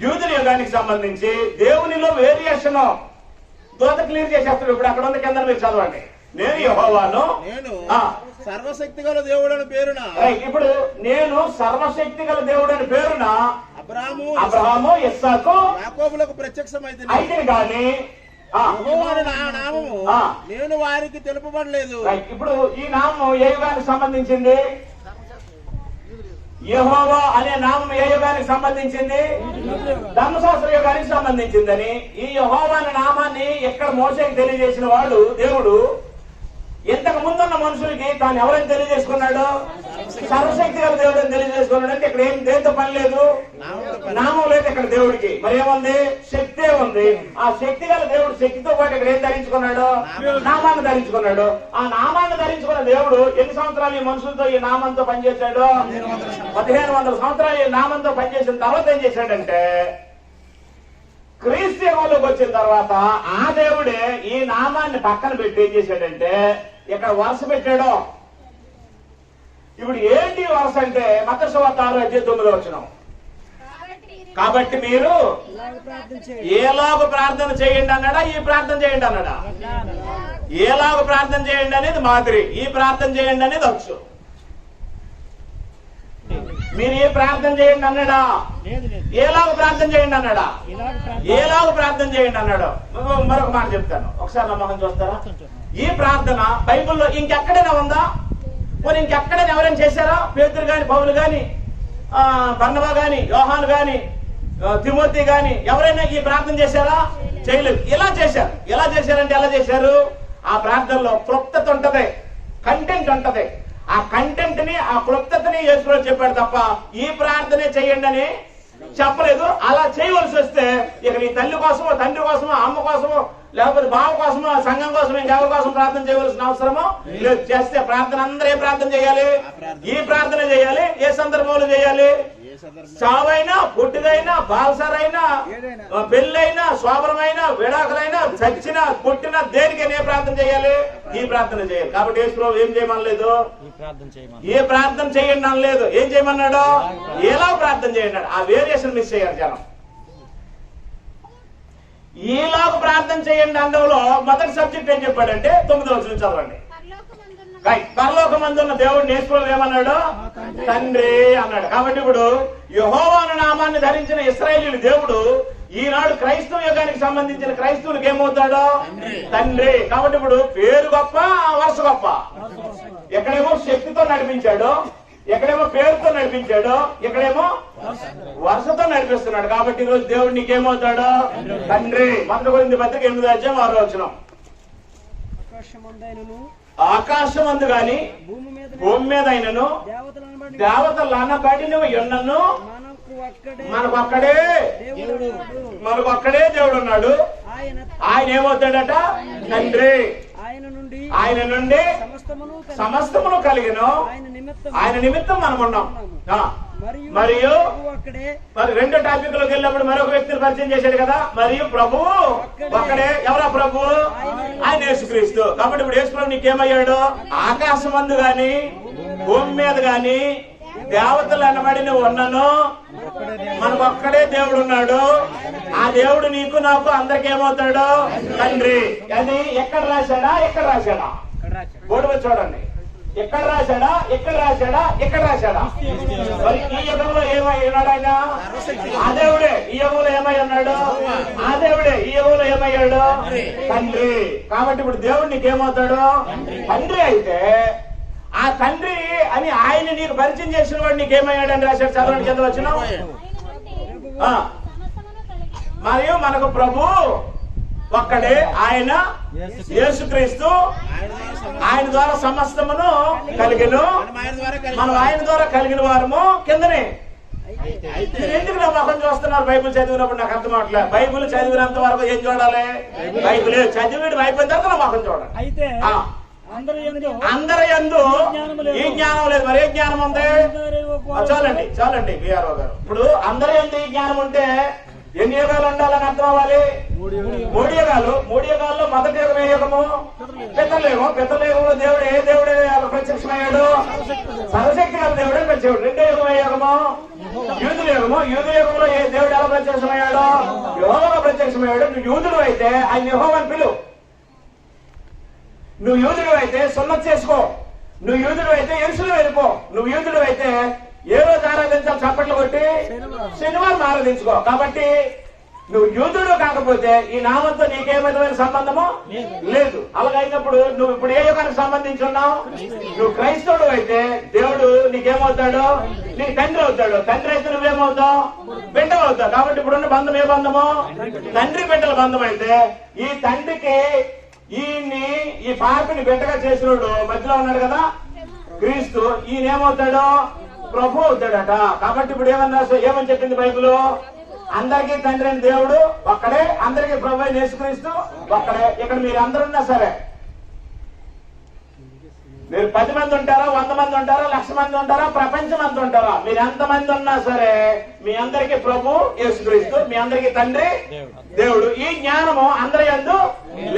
యూదుల యుగానికి సంబంధించి దేవునిలో వేరియేషన్ దూత క్లియర్ చేసేస్తాడు. ఇప్పుడు అక్కడ ఉంది, కింద మీరు చదవండి. నేను యెహోవాను, సర్వశక్తి గల దేవుడు అని పేరున. ఇప్పుడు నేను సర్వశక్తి గల దేవుడు అని పేరున అబ్రహాము, ఇస్సాకు, యాకోబులకు ప్రత్యక్షమైతే కానీ నామము నేను వారికి తెలుపబడలేదు. ఇప్పుడు ఈ నామం ఏ యుగానికి సంబంధించింది? యెహోవా అనే నామం ఏ యుగానికి సంబంధించింది? ధర్మశాస్త్ర యుగానికి సంబంధించిందని. ఈ యెహోవా అనే నామాన్ని ఎక్కడ మోషేకి తెలియజేసిన వాడు దేవుడు ఇంతకు ముందున్న మనుషులకి తాను ఎవరైనా తెలియజేసుకున్నాడు? సర్వశక్తి గల దేవుడు అని తెలియజేసుకున్నాడు. అంటే ఇక్కడ ఏం దేంతో పని లేదు, నామం లేదు ఇక్కడ దేవుడికి. మరి ఏముంది? శక్తే ఉంది. ఆ శక్తి గల దేవుడు శక్తితో పాటు ఇక్కడ ఏం ధరించుకున్నాడు? నామాన్ని ధరించుకున్నాడు. ఆ నామాన్ని ధరించుకున్న దేవుడు ఎన్ని సంవత్సరాలు ఈ మనుషులతో ఈ నామంతో పనిచేశాడు? 1500 సంవత్సరాలు ఈ నామంతో పనిచేసిన తర్వాత ఏం చేశాడంటే క్రీస్తు యుగంలోకి వచ్చిన తర్వాత ఆ దేవుడే ఈ నామాన్ని పక్కన పెట్టి ఏం చేశాడంటే ఇక్కడ వరుస పెట్టాడు. ఇప్పుడు ఏంటి వరుస అంటే మత్తయి సువార్త 6:9 వచనం. కాబట్టి మీరు ఏలాగ ప్రార్థన చేయండి అన్నాడా? ఈ ప్రార్థన చేయండి అన్నాడా? ఏలాగ ప్రార్థన చేయండి అనేది మాదిరి, ఈ ప్రార్థన చేయండి అనేది వచ్చు. మీరు ఏ ప్రార్థన చేయండి అన్నాడా? ఏలాగ ప్రార్థన చేయండి అన్నాడా? ఏలాగ ప్రార్థన చేయండి అన్నాడు. మరొక మాట చెప్తాను, ఒకసారి నమ్మకం చూస్తారా? ఈ ప్రార్థన బైబిల్లో ఇంకెక్కడైనా ఉందా? మరి ఇంకెక్కడైనా ఎవరైనా చేశారా? పేతురు గాని, పౌలు గాని, బర్నబా గాని, యోహాను గాని, తిమోతి గాని ఎవరైనా ఈ ప్రార్థన చేశారా? చేయలేదు. ఇలా చేశారు. ఎలా చేశారంటే ఎలా చేశారు? ఆ ప్రార్థనలో క్లుప్తత ఉంటది, కంటెంట్ ఉంటది. ఆ కంటెంట్ ని, ఆ క్లుప్తతని యేసు చెప్పాడు తప్ప ఈ ప్రార్థనే చేయండి అని చెప్పలేదు. అలా చేయవలసి వస్తే ఇక నీ తల్లి కోసమో, తండ్రి కోసమో, అమ్మ కోసమో, లేకపోతే బావ కోసమో, సంఘం కోసం, ఇంకెవరి కోసం ప్రార్థన చేయవలసిన అవసరమో లేదు. చేస్తే ప్రార్థన అందరూ ఏ ప్రార్థన చేయాలి? ఈ ప్రార్థన చేయాలి. ఏ సందర్భంలో చేయాలి? చావైనా, పుట్టిదైనా, బాల్సరైనా, పెళ్ళైనా, శోభనమైనా, విడాకులైనా, చచ్చినా, పుట్టినా, దేనికైనా ఏ ప్రార్థన చేయాలి? ఈ ప్రార్థన చేయాలి. కాబట్టి యేసు ప్రభువు ఏం చేయమనలేదు? ఏ ప్రార్థన చేయండి అనలేదు. ఏం చేయమన్నాడు? ఎలా ప్రార్థన చేయండి. ఆ వేరియేషన్ మిస్ అయ్యారు జనం. ఈలాగ ప్రార్థన చేయండి అండంలో మొదటి సబ్జెక్ట్ ఏం చెప్పాడంటే 9వ వచనం చదవండి. పరలోకమందున్న దేవుడిని యేసు ప్రభువు ఏమన్నాడు? తండ్రి అన్నాడు. కాబట్టి ఇప్పుడు యెహోవా అనే నామాన్ని ధరించిన ఇశ్రాయేలీయుల దేవుడు ఈనాడు క్రైస్తవ యుగానికి సంబంధించిన క్రైస్తవులకు ఏమవుతాడు? తండ్రి. కాబట్టి ఇప్పుడు పేరు గొప్ప, వరుస గొప్ప. ఎక్కడేమో శక్తితో నడిపించాడు, ఎక్కడేమో పేరుతో నడిపించాడు, ఎక్కడేమో వరుసతో నడిపిస్తున్నాడు. కాబట్టి ఈరోజు దేవుడు నీకేమవుతాడు? తండ్రి. 1 కొరింథీ పత్రిక 8వ వచనం. ఆకాశమందు గాని భూమి మీద అయినను దేవతలు అనబడిన ఎన్నను మనకు ఒక్కడే దేవుడు ఉన్నాడు. ఆయన ఏమవుతాడట? తండ్రి. ఆయన నుండి సమస్తమును కలిగిన ఆయన నిమిత్తం మనం ఉన్నాం. మరియు మరి 2వ టాపిక్ లోకి వెళ్ళినప్పుడు మరొక వ్యక్తిని పరిచయం చేశాడు కదా. మరియు ప్రభువు ఒక్కడే. ఎవరా ప్రభువు? ఆయన యేసుక్రీస్తు. కాబట్టి ఇప్పుడు యేసు ప్రభు నీకేమయ్యాడు? ఆకాశమందు గాని భూమి మీద గాని దేవతలు అనబడిన ఉన్నను మనకు ఒక్కడే దేవుడు ఉన్నాడు. ఆ దేవుడు నీకు, నాకు, అందరికి ఏమవుతాడు? తండ్రి. అది ఎక్కడ రాశాడా? ఎక్కడ రాశాడా? బోర్డు మీద చూడండి. ఎక్కడ రాశాడా? ఎక్కడ రాశాడా? ఎక్కడ రాశాడా? మరి ఈ యుగంలో ఏమై ఉన్నాడు ఆయన? ఆ దేవుడే. ఈ యుగంలో ఏమై ఉన్నాడు? ఆ దేవుడే. ఈ యుగంలో ఏమయ్యాడు? తండ్రి. కాబట్టి ఇప్పుడు దేవుడు నీకేమవుతాడు? తండ్రి. అయితే ఆ తండ్రి అని ఆయన నీకు పరిచయం చేసిన వాడు నీకేమయ్యాడు అని రాశాడు. చదవండి, చదవచ్చును. మరియు మనకు ప్రభు ఒక్కడే, ఆయన యేసుక్రీస్తు. ఆయన ద్వారా సమస్తమును కలిగిను, మనం ఆయన ద్వారా కలిగిన వారము. కిందనే ఎందుకు నా ముఖం చూస్తున్నారు? బైబిల్ చదివినప్పుడు నాకు అర్థం అవట్లేదు. బైబిల్ చదివినంత వరకు ఏం చూడాలి? బైబిల్ చదివి అయిపోయిన తర్వాత నా ముఖం చూడాలి. అందరి యందు ఈ జ్ఞానం లేదు. మరి ఏ జ్ఞానం ఉంది? చాలండి, చాలండి బిఆర్ఓ గారు. ఇప్పుడు అందరి యందు ఈ జ్ఞానం ఉంటే ఎన్ని యుగాలు ఉండాలని అర్థం అవ్వాలి? 3 యుగాలు. 3 యుగాల్లో మొదటి యుగం ఏ యుగము? పితరయుగం. పితరయుగంలో దేవుడు ఏ దేవుడే ప్రత్యక్షమయ్యాడు? సర్వశక్తి గల దేవుడే ప్రత్యక్షం. 2వ యుగం ఏ యుగము? యూదుల యుగము. యూదుల యుగంలో ఏ దేవుడు ఎలా ప్రత్యక్షమయ్యాడు? యెహోవా ప్రత్యక్షమయ్యాడు. నువ్వు యూదుడు అయితే ఆయన యెహోవాని పిలువు. నువ్వు యూదుడు అయితే సున్నతి చేసుకో. నువ్వు యూదుడు అయితే యెరూషలేము వెళ్ళిపో. నువ్వు యూదుడు అయితే ఏ రోజు ఆరాధించాలి? చప్పట్లు కొట్టి శనివారం ఆరాధించుకో. కాబట్టి నువ్వు యూదుడు కాకపోతే ఈ నామంతో నీకే విధమైన సంబంధము లేదు. అలాగైనప్పుడు నువ్వు ఇప్పుడు ఏ యుగానికి సంబంధించి ఉన్నావు? నువ్వు క్రైస్తవుడు అయితే దేవుడు నీకేమవుతాడు? నీకు తండ్రి అవుతాడు. తండ్రి అయితే నువ్వేమవుతావు? బిడ్డ అవుతావు. కాబట్టి ఇప్పుడున్న బంధం ఏ బంధము? తండ్రి బిడ్డల బంధం. అయితే ఈ తండ్రికి ఈ పాపిని బిడ్డగా చేసినోడు మధ్యలో ఉన్నాడు కదా, క్రీస్తు. ఈయన ఏమవుతాడు? ప్రభు అవుతాడట. కాబట్టి ఇప్పుడు ఏమని చెప్పింది బైబిల్? అందరికీ తండ్రి అయిన దేవుడు ఒక్కడే, అందరికీ ప్రభు అయిన యేసుక్రీస్తు ఒక్కడే. ఇక్కడ మీరు అందరున్నా సరే, మీరు 10 మంది ఉంటారా, 100 మంది ఉంటారా, 1,00,000 మంది ఉంటారా, ప్రపంచం అంతా ఉంటారా, మీరు ఎంతమంది ఉన్నా సరే మీ అందరికీ ప్రభు యేసుక్రీస్తు, మీ అందరికీ తండ్రి దేవుడు. ఈ జ్ఞానము అందరి యందు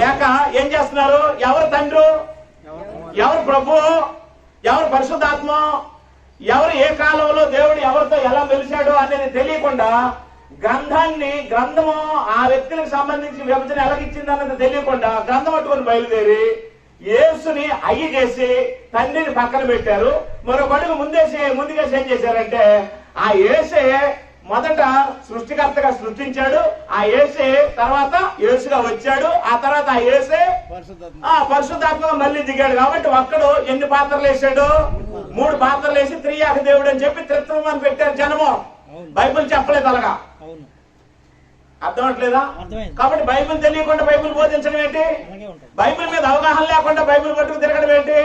లేక ఏం చేస్తున్నారు? ఎవరు తండ్రి, ఎవరు ప్రభు, ఎవరు పరిశుద్ధాత్మ, ఎవరు ఏ కాలంలో దేవుడు ఎవరితో ఎలా మెలిశాడు అనేది తెలియకుండా గ్రంథము ఆ వ్యక్తులకు సంబంధించి విభజన ఎలాగిచ్చింది అన్నది తెలియకుండా గ్రంథం పట్టుకొని బయలుదేరి యేసుని అయ్యి చేసి తండ్రిని పక్కన పెట్టారు. మరొక అడుగు ముందుకేసి ఏం చేశారంటే ఆ యేసే మొదట సృష్టికర్తగా సృష్టించాడు, ఆ యేసే తర్వాత యేసుగా వచ్చాడు, ఆ తర్వాత ఆ యేసే పరిశుద్ధాత్మగా మళ్ళీ దిగాడు. కాబట్టి ఒక్కడు ఎన్ని పాత్రలు వేసాడు? 3 పాత్రలు వేసి త్రియాక దేవుడు అని చెప్పి త్రిత్వం అని పెట్టారు జనము. బైబిల్ చెప్పలేదు అలాగా, అర్థమవట్లేదా? కాబట్టి బైబిల్ తెలియకుండా బైబిల్ బోధించడం ఏంటి? బైబిల్ మీద అవగాహన లేకుండా బైబిల్ పట్టుకు తిరగడం ఏంటి?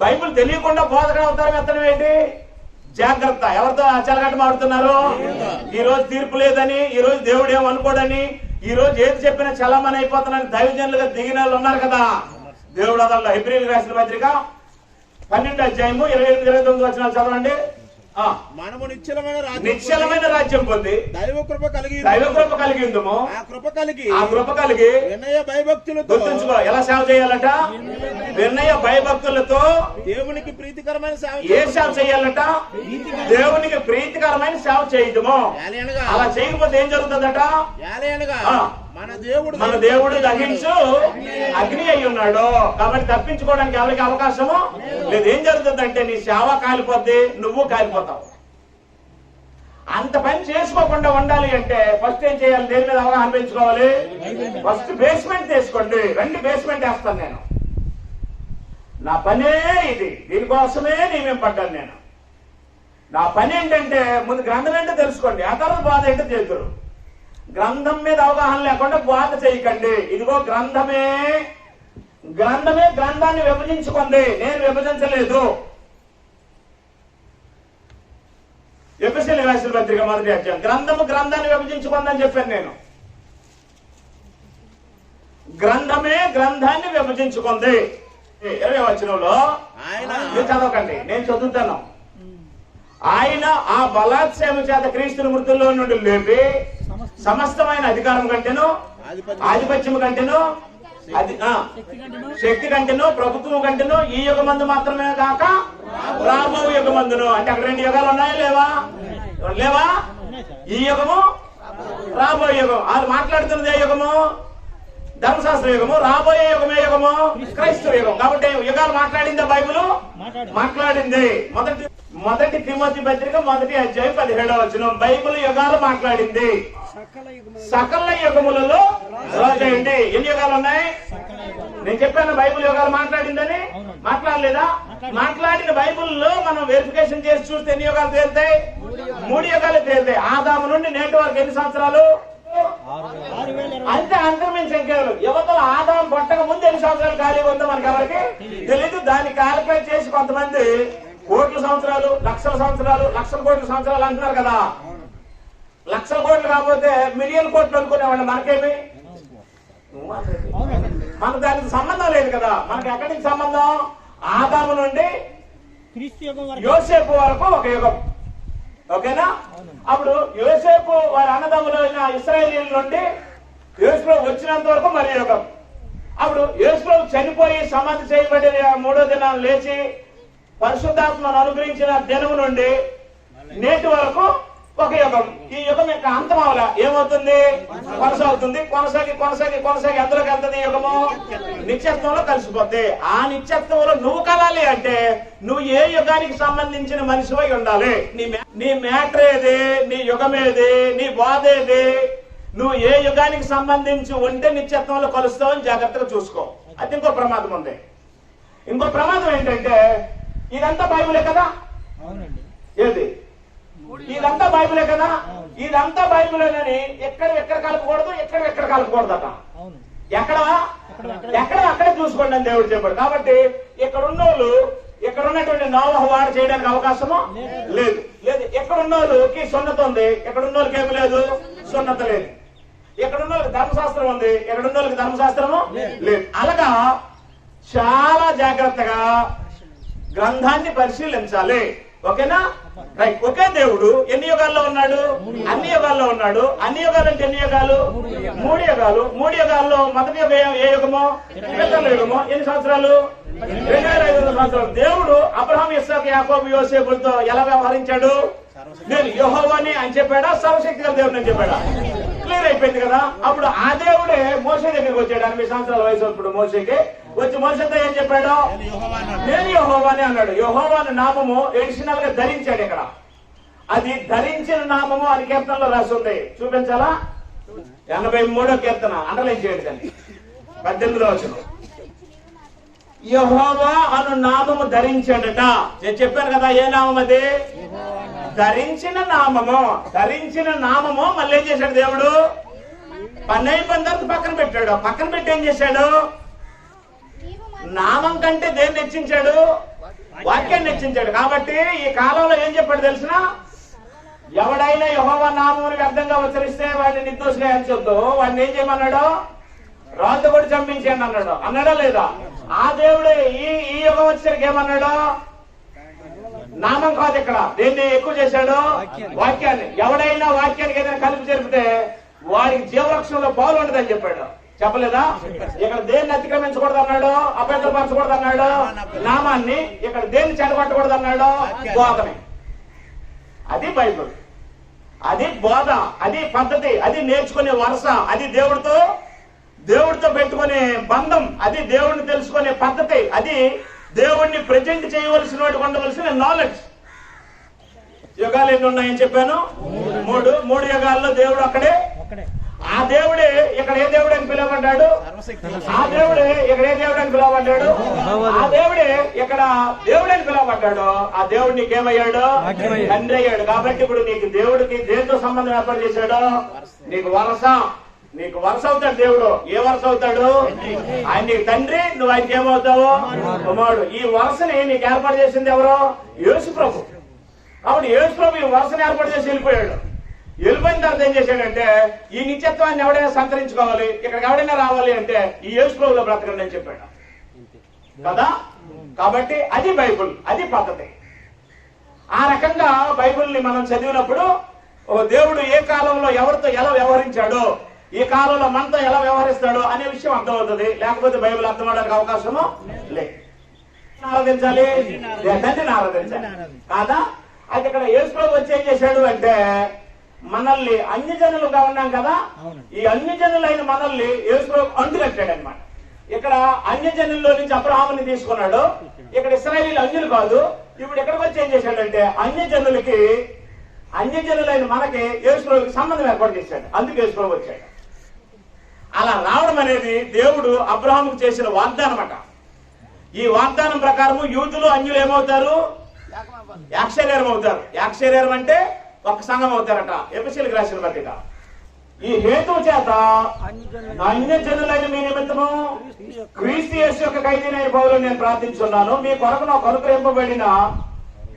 బైబిల్ తెలియకుండా బోధకుడు అవతారం ఎత్తడం ఏంటి? జాగ్రత్త. ఎవరితో చెలగట మాడుతున్నారు? ఈ రోజు తీర్పు లేదని, ఈ రోజు దేవుడు ఏమనుకోడని, ఈ రోజు ఏది చెప్పినా చలమని అయిపోతున్నారని దైవజనులుగా దిగిన వాళ్ళు ఉన్నారు కదా. దేవుడు అదల్లా హెబ్రీయులకు రాసిన పత్రిక 12వ అధ్యాయము 28-29 వచనాలు చదవండి. మనము నిశ్చలమైన రాజ్యం పొంది దైవ కృప కలిగి ఉందము. ఆ కృప కలిగి వినయ భయభక్తులతో గుర్తుంచుకో. ఎలా సేవ చేయాలట? వినయ భయభక్తులతో దేవునికి ప్రీతికరమైన సేవ. ఏ సేవ చేయాలట? దేవునికి ప్రీతికరమైన సేవ చేయడము. అలా చేయకపోతే ఏం జరుగుతుందట? మన దేవుడు దహించు అగ్ని అయి ఉన్నాడు. కాబట్టి తప్పించుకోవడానికి ఎవరికి అవకాశము లేదు. ఏం జరుగుతుందంటే నీ సేవ కాలిపోద్ది, నువ్వు కాలిపోతావు. అంత పని చేసుకోకుండా ఉండాలి అంటే ఫస్ట్ ఏం చేయాలి? దేని మీద అవగాహన పెంచుకోవాలి? ఫస్ట్ బేస్మెంట్ తీసుకోండి. రండి బేస్మెంట్ వేస్తాను నేను. నా పనే ఇది, దీనికోసమే నియమింపడ్డాను నేను. నా పని ఏంటంటే ముందు గ్రంథం ఏంటో తెలుసుకోండి, ఆ తర్వాత బాధ ఏంటో చేతురు. గ్రంథం మీద అవగాహన లేకుండా బాధ చేయకండి. ఇదిగో గ్రంథమే గ్రంథాన్ని విభజించుకుంది, నేను విభజించలేదు. ఎఫెసీయులకు రాసిన పత్రిక 1వ అధ్యాయం గ్రంథాన్ని విభజించుకుందని చెప్పాను నేను. గ్రంథమే గ్రంథాన్ని విభజించుకుంది. 20వ వచనంలో మీరు చదవకండి, నేను చదువుతాను. ఆయన ఆ బలాత్సయం చేత క్రీస్తుని మృతుల్లో నుండి లేపి సమస్తమైన అధికారం కంటేను, ఆధిపత్యం కంటేను, శక్తి కంటేను, ప్రభుత్వం కంటేను, ఈ యుగమందు మాత్రమే కాక రాబో యుగమందును. అంటే అక్కడ 2 యుగాలు ఉన్నాయా లేవా? ఈ యుగము, రాబో యుగం. వాళ్ళు మాట్లాడుతున్నది ఏ యుగము? ధర్మశాస్త్ర యుగము. రాబోయే యుగమే యుగము క్రైస్తవ యుగం. కాబట్టి యుగాలు మాట్లాడిందా బైబిల్? మాట్లాడింది. మొదటి తిమోతి పత్రిక 1వ అధ్యాయం 17వ వచనం బైబిల్ యుగాలు మాట్లాడింది. సకల యుగములలో రాజైంది. ఎన్ని యుగాలు ఉన్నాయి? నేను చెప్పాను బైబిల్ యుగాలు మాట్లాడిందని. మాట్లాడలేదా? మాట్లాడిన బైబిల్లో మనం వెరిఫికేషన్ చేసి చూస్తే ఎన్ని యుగాలు తేలుతాయి? 3 యుగాలు తేలుతాయి. ఆదాము నుండి నేటి వరకు ఎన్ని సంవత్సరాలు? అంతే, అంతర్మించి సంఖ్యలు. యువతలు ఆదాం పట్టక ముందు ఎన్ని సంవత్సరాలు ఖాళీగా ఉందో మనకి ఎవరికి తెలీదు. దాన్ని క్యాలిక్యులేట్ చేసి కొంతమంది కోట్ల సంవత్సరాలు, లక్షల సంవత్సరాలు, లక్షల కోట్ల సంవత్సరాలు అంటున్నారు కదా. లక్షల కోట్లు కాకపోతే మిలియన్ కోట్లు అనుకునేవాళ్ళు. మనకేమి? మనకు దానికి సంబంధం లేదు కదా. మనకి ఎక్కడి నుంచి సంబంధం? ఆదాము నుండి యోసేపు వరకు ఒక యుగం. ఓకేనా? అప్పుడు యోసేపు వారి అన్నదమ్ములైన ఇశ్రాయేలీయుల నుండి యేసుప్రభు వచ్చినంత వరకు మరి యుగం. అప్పుడు యేసుప్రభు చనిపోయి సమాధి చేయబడి 3వ దినాన్ని లేచి పరిశుద్ధాత్మను అనుగ్రహించిన దినము నుండి నేటి వరకు ఒక యుగం. ఈ యుగం యొక్క అంతం అవల ఏమవుతుంది? కొనసాగుతుంది. కొనసాగి ఎంతలోకి వెళ్తుంది? యుగము నిత్యత్వంలో కలిసిపోద్ది. ఆ నిత్యత్వంలో నువ్వు కలాలి అంటే నువ్వు ఏ యుగానికి సంబంధించిన మనిషివై ఉండాలి. నీ మ్యాటర్ ఏది? నీ యుగం ఏది? నీ బాధ ఏది? నువ్వు ఏ యుగానికి సంబంధించి ఉంటే నిత్యత్వంలో కలుస్తావని జాగ్రత్తగా చూసుకో. అది ఇంకో ప్రమాదం ఉంది. ఇంకో ప్రమాదం ఏంటంటే ఇదంతా బైబిలే కదా. ఏది? ఇదంతా బైబిలే కదా. ఇదంతా బైబిలేనని ఎక్కడ కలపకూడదు, ఎక్కడ కలపకూడదట. అక్కడే చూసుకోండి అని దేవుడు చెప్పాడు. కాబట్టి ఇక్కడ ఉన్నోళ్ళు, ఇక్కడ ఉన్నటువంటి నోవహు వాడు చేయడానికి అవకాశము లేదు. ఎక్కడ ఉన్నోళ్ళకి సున్నత ఉంది, ఎక్కడ ఉన్నోళ్ళకి ఏమి లేదు, సున్నత లేదు. ఎక్కడ ఉన్నోళ్ళకి ధర్మశాస్త్రం ఉంది, ఎక్కడ ఉన్నోళ్ళకి ధర్మశాస్త్రము లేదు. అలాగా చాలా జాగ్రత్తగా గ్రంథాన్ని పరిశీలించాలి. ఓకేనా? రైట్. ఒకే దేవుడు ఎన్ని యుగాల్లో ఉన్నాడు? అన్ని యుగాల్లో ఉన్నాడు. అన్ని యుగాలు అంటే ఎన్ని యుగాలు? 3 యుగాలు. 3 యుగాల్లో మొదటి యుగం ఏ యుగమో? పితరుల యుగమో. ఎన్ని సంవత్సరాలు? 2500 సంవత్సరాలు. దేవుడు అబ్రహాం, ఇస్సాకు, యాకోబు, యోసేపులతో ఎలా వ్యవహరించాడు? నేను యెహోవాని అని చెప్పాడా? సర్వశక్తి గల దేవుడు అని చెప్పాడా? క్లియర్ అయిపోయింది కదా. అప్పుడు ఆ దేవుడే మోషే దగ్గరికి వచ్చాడు. 80 సంవత్సరాల వయసు ఇప్పుడు మోషేకి. వచ్చి మోషేతో ఏం చెప్పాడు? నేను యెహోవాని అన్నాడు. యెహోవా అనే నామము ఎడిషనల్ గా ధరించాడు. ఇక్కడ అది ధరించిన నామము అని కీర్తనలో రాసి ఉంది. చూపించాలా? 83వ కీర్తన అండర్లైన్ చేయండి దాన్ని. 18వ వచనం. యెహోవా అను నామము ధరించాడట. నేను చెప్పాను కదా, ఏ నామం అది? ధరించిన నామము. ధరించిన నామము మళ్ళీ ఏం చేశాడు దేవుడు? పని అయిపోయిన తర్వాత పక్కన పెట్టాడు. పక్కన పెట్టి ఏం చేశాడు? నామం కంటే దేన్ని హెచ్చించాడు? వాక్యాన్ని హెచ్చించాడు. కాబట్టి ఈ కాలంలో ఏం చెప్పాడు తెలిసిన? ఎవడైనా యెహోవా నామమును వ్యర్థంగా ఉచ్చరిస్తే వాడిని నిర్దోషిగా ఎంచొద్దు. వాడిని ఏం చేయమన్నాడు? రాజు కూడా చంపించండి అన్నాడు. అన్నాడా లేదా? ఆ దేవుడే ఈ యుగం వచ్చేసరికి ఏమన్నాడు? నామం కాదు, ఇక్కడ దేన్ని ఎక్కువ చేశాడు? వాక్యాన్ని. ఎవడైనా వాక్యానికి ఏదైనా కలిపి జరిపితే వాడికి జీవవృక్షంలో పాలు ఉండదని చెప్పాడు. చెప్పలేదా? ఇక్కడ దేన్ని అతిక్రమించకూడదు అన్నాడు, అపవిత్రపరచకూడదు అన్నాడు నామాన్ని. ఇక్కడ దేన్ని చెడగొట్టకూడదు అన్నాడు, బోధని. అది బైబిల్, అది బోధ, అది పద్ధతి, అది నేర్చుకునే వరుస, అది దేవుడితో పెట్టుకునే బంధం, అది దేవుడిని తెలుసుకునే పద్ధతి, అది దేవుణ్ణి ప్రజెంట్ చేయవలసిన వాడికి ఉండవలసిన నాలెడ్జ్. యుగాలు ఎన్ని ఉన్నాయని చెప్పాను? మూడు యుగాల్లో దేవుడు అక్కడే. ఆ దేవుడే ఇక్కడ ఏ దేవుడు అని పిలువబడ్డాడు? ఆ దేవుడే ఇక్కడ ఏ దేవుడు అని పిలువబడ్డాడు? ఆ దేవుడే ఇక్కడ దేవుడు అని పిలువబడ్డాడు. ఆ దేవుడు నీకేమయ్యాడు? తండ్రి అయ్యాడు. కాబట్టి ఇప్పుడు నీకు దేవుడికి దేంతో సంబంధం ఏర్పాటు చేశాడు? నీకు వరుస అవుతాడు దేవుడు. ఏ వరుస అవుతాడు? ఆయన నీకు తండ్రి, నువ్వు ఆయనకి ఏమవుతావు? కుమారుడు. ఈ వరుసని నీకు ఏర్పాటు చేసింది ఎవరు? యేసు ప్రభు. కాబట్టి యేసు ప్రభు ఈ వరుసని ఏర్పాటు చేసి వెళ్ళిపోయాడు. వెళ్ళిపోయిన తర్వాత ఏం చేశాడంటే, ఈ నిత్యత్వాన్ని ఎవడైనా సంతరించుకోవాలి, ఇక్కడికి ఎవడైనా రావాలి అంటే ఈ యేసు ప్రభువులో బ్రతకండి అని చెప్పాడు కదా. కాబట్టి అది బైబుల్, అది పద్ధతి. ఆ రకంగా బైబుల్ని మనం చదివినప్పుడు దేవుడు ఏ కాలంలో ఎవరితో ఎలా వ్యవహరించాడో, ఈ కాలంలో మనతో ఎలా వ్యవహరిస్తాడో అనే విషయం అర్థమవుతుంది. లేకపోతే బైబిల్ అర్థం అవడానికి అవకాశము లేదు. ఆరాధించాలి, తండ్రిని ఆరాధించాలి కాదా. అయితే ఇక్కడ యేసు ప్రభు వచ్చి ఏం చేశాడు అంటే, మనల్ని అన్యజనులుగా ఉన్నాం కదా, ఈ అన్యజనులైన మనల్ని యేసు ప్రభు అంటుకట్టాడు అనమాట. ఇక్కడ అన్యజనుల్లో నుంచి అబ్రహాముని తీసుకున్నాడు. ఇక్కడ ఇశ్రాయేలీయులు అన్యులు కాదు. ఇప్పుడు ఎక్కడికి వచ్చి ఏం చేశాడంటే, అన్యజనులైన మనకి యేసు ప్రభుకి సంబంధం ఏర్పాటు చేశాడు. అందుకు యేసు ప్రభు వచ్చాడు. అలా రావడం అనేది దేవుడు అబ్రహాముకు చేసిన వాగ్దానం అట. ఈ వాగ్దానం ప్రకారం యూదులు అన్యులు ఏమవుతారు? యాక్షరీరం అవుతారు. యాక్షరీరం అంటే ఒక సంఘం అవుతారట. ఎఫెసీయులకు రాసిన పత్రిక. ఈ హేతువు చేత అన్యజనులైన మీ నిమిత్తము క్రీస్తు యేసు యొక్క ఖైదీనైన పౌలుని నేను ప్రార్థించున్నాను. మీ కొరకు నాకు అనుగ్రహింపబడిన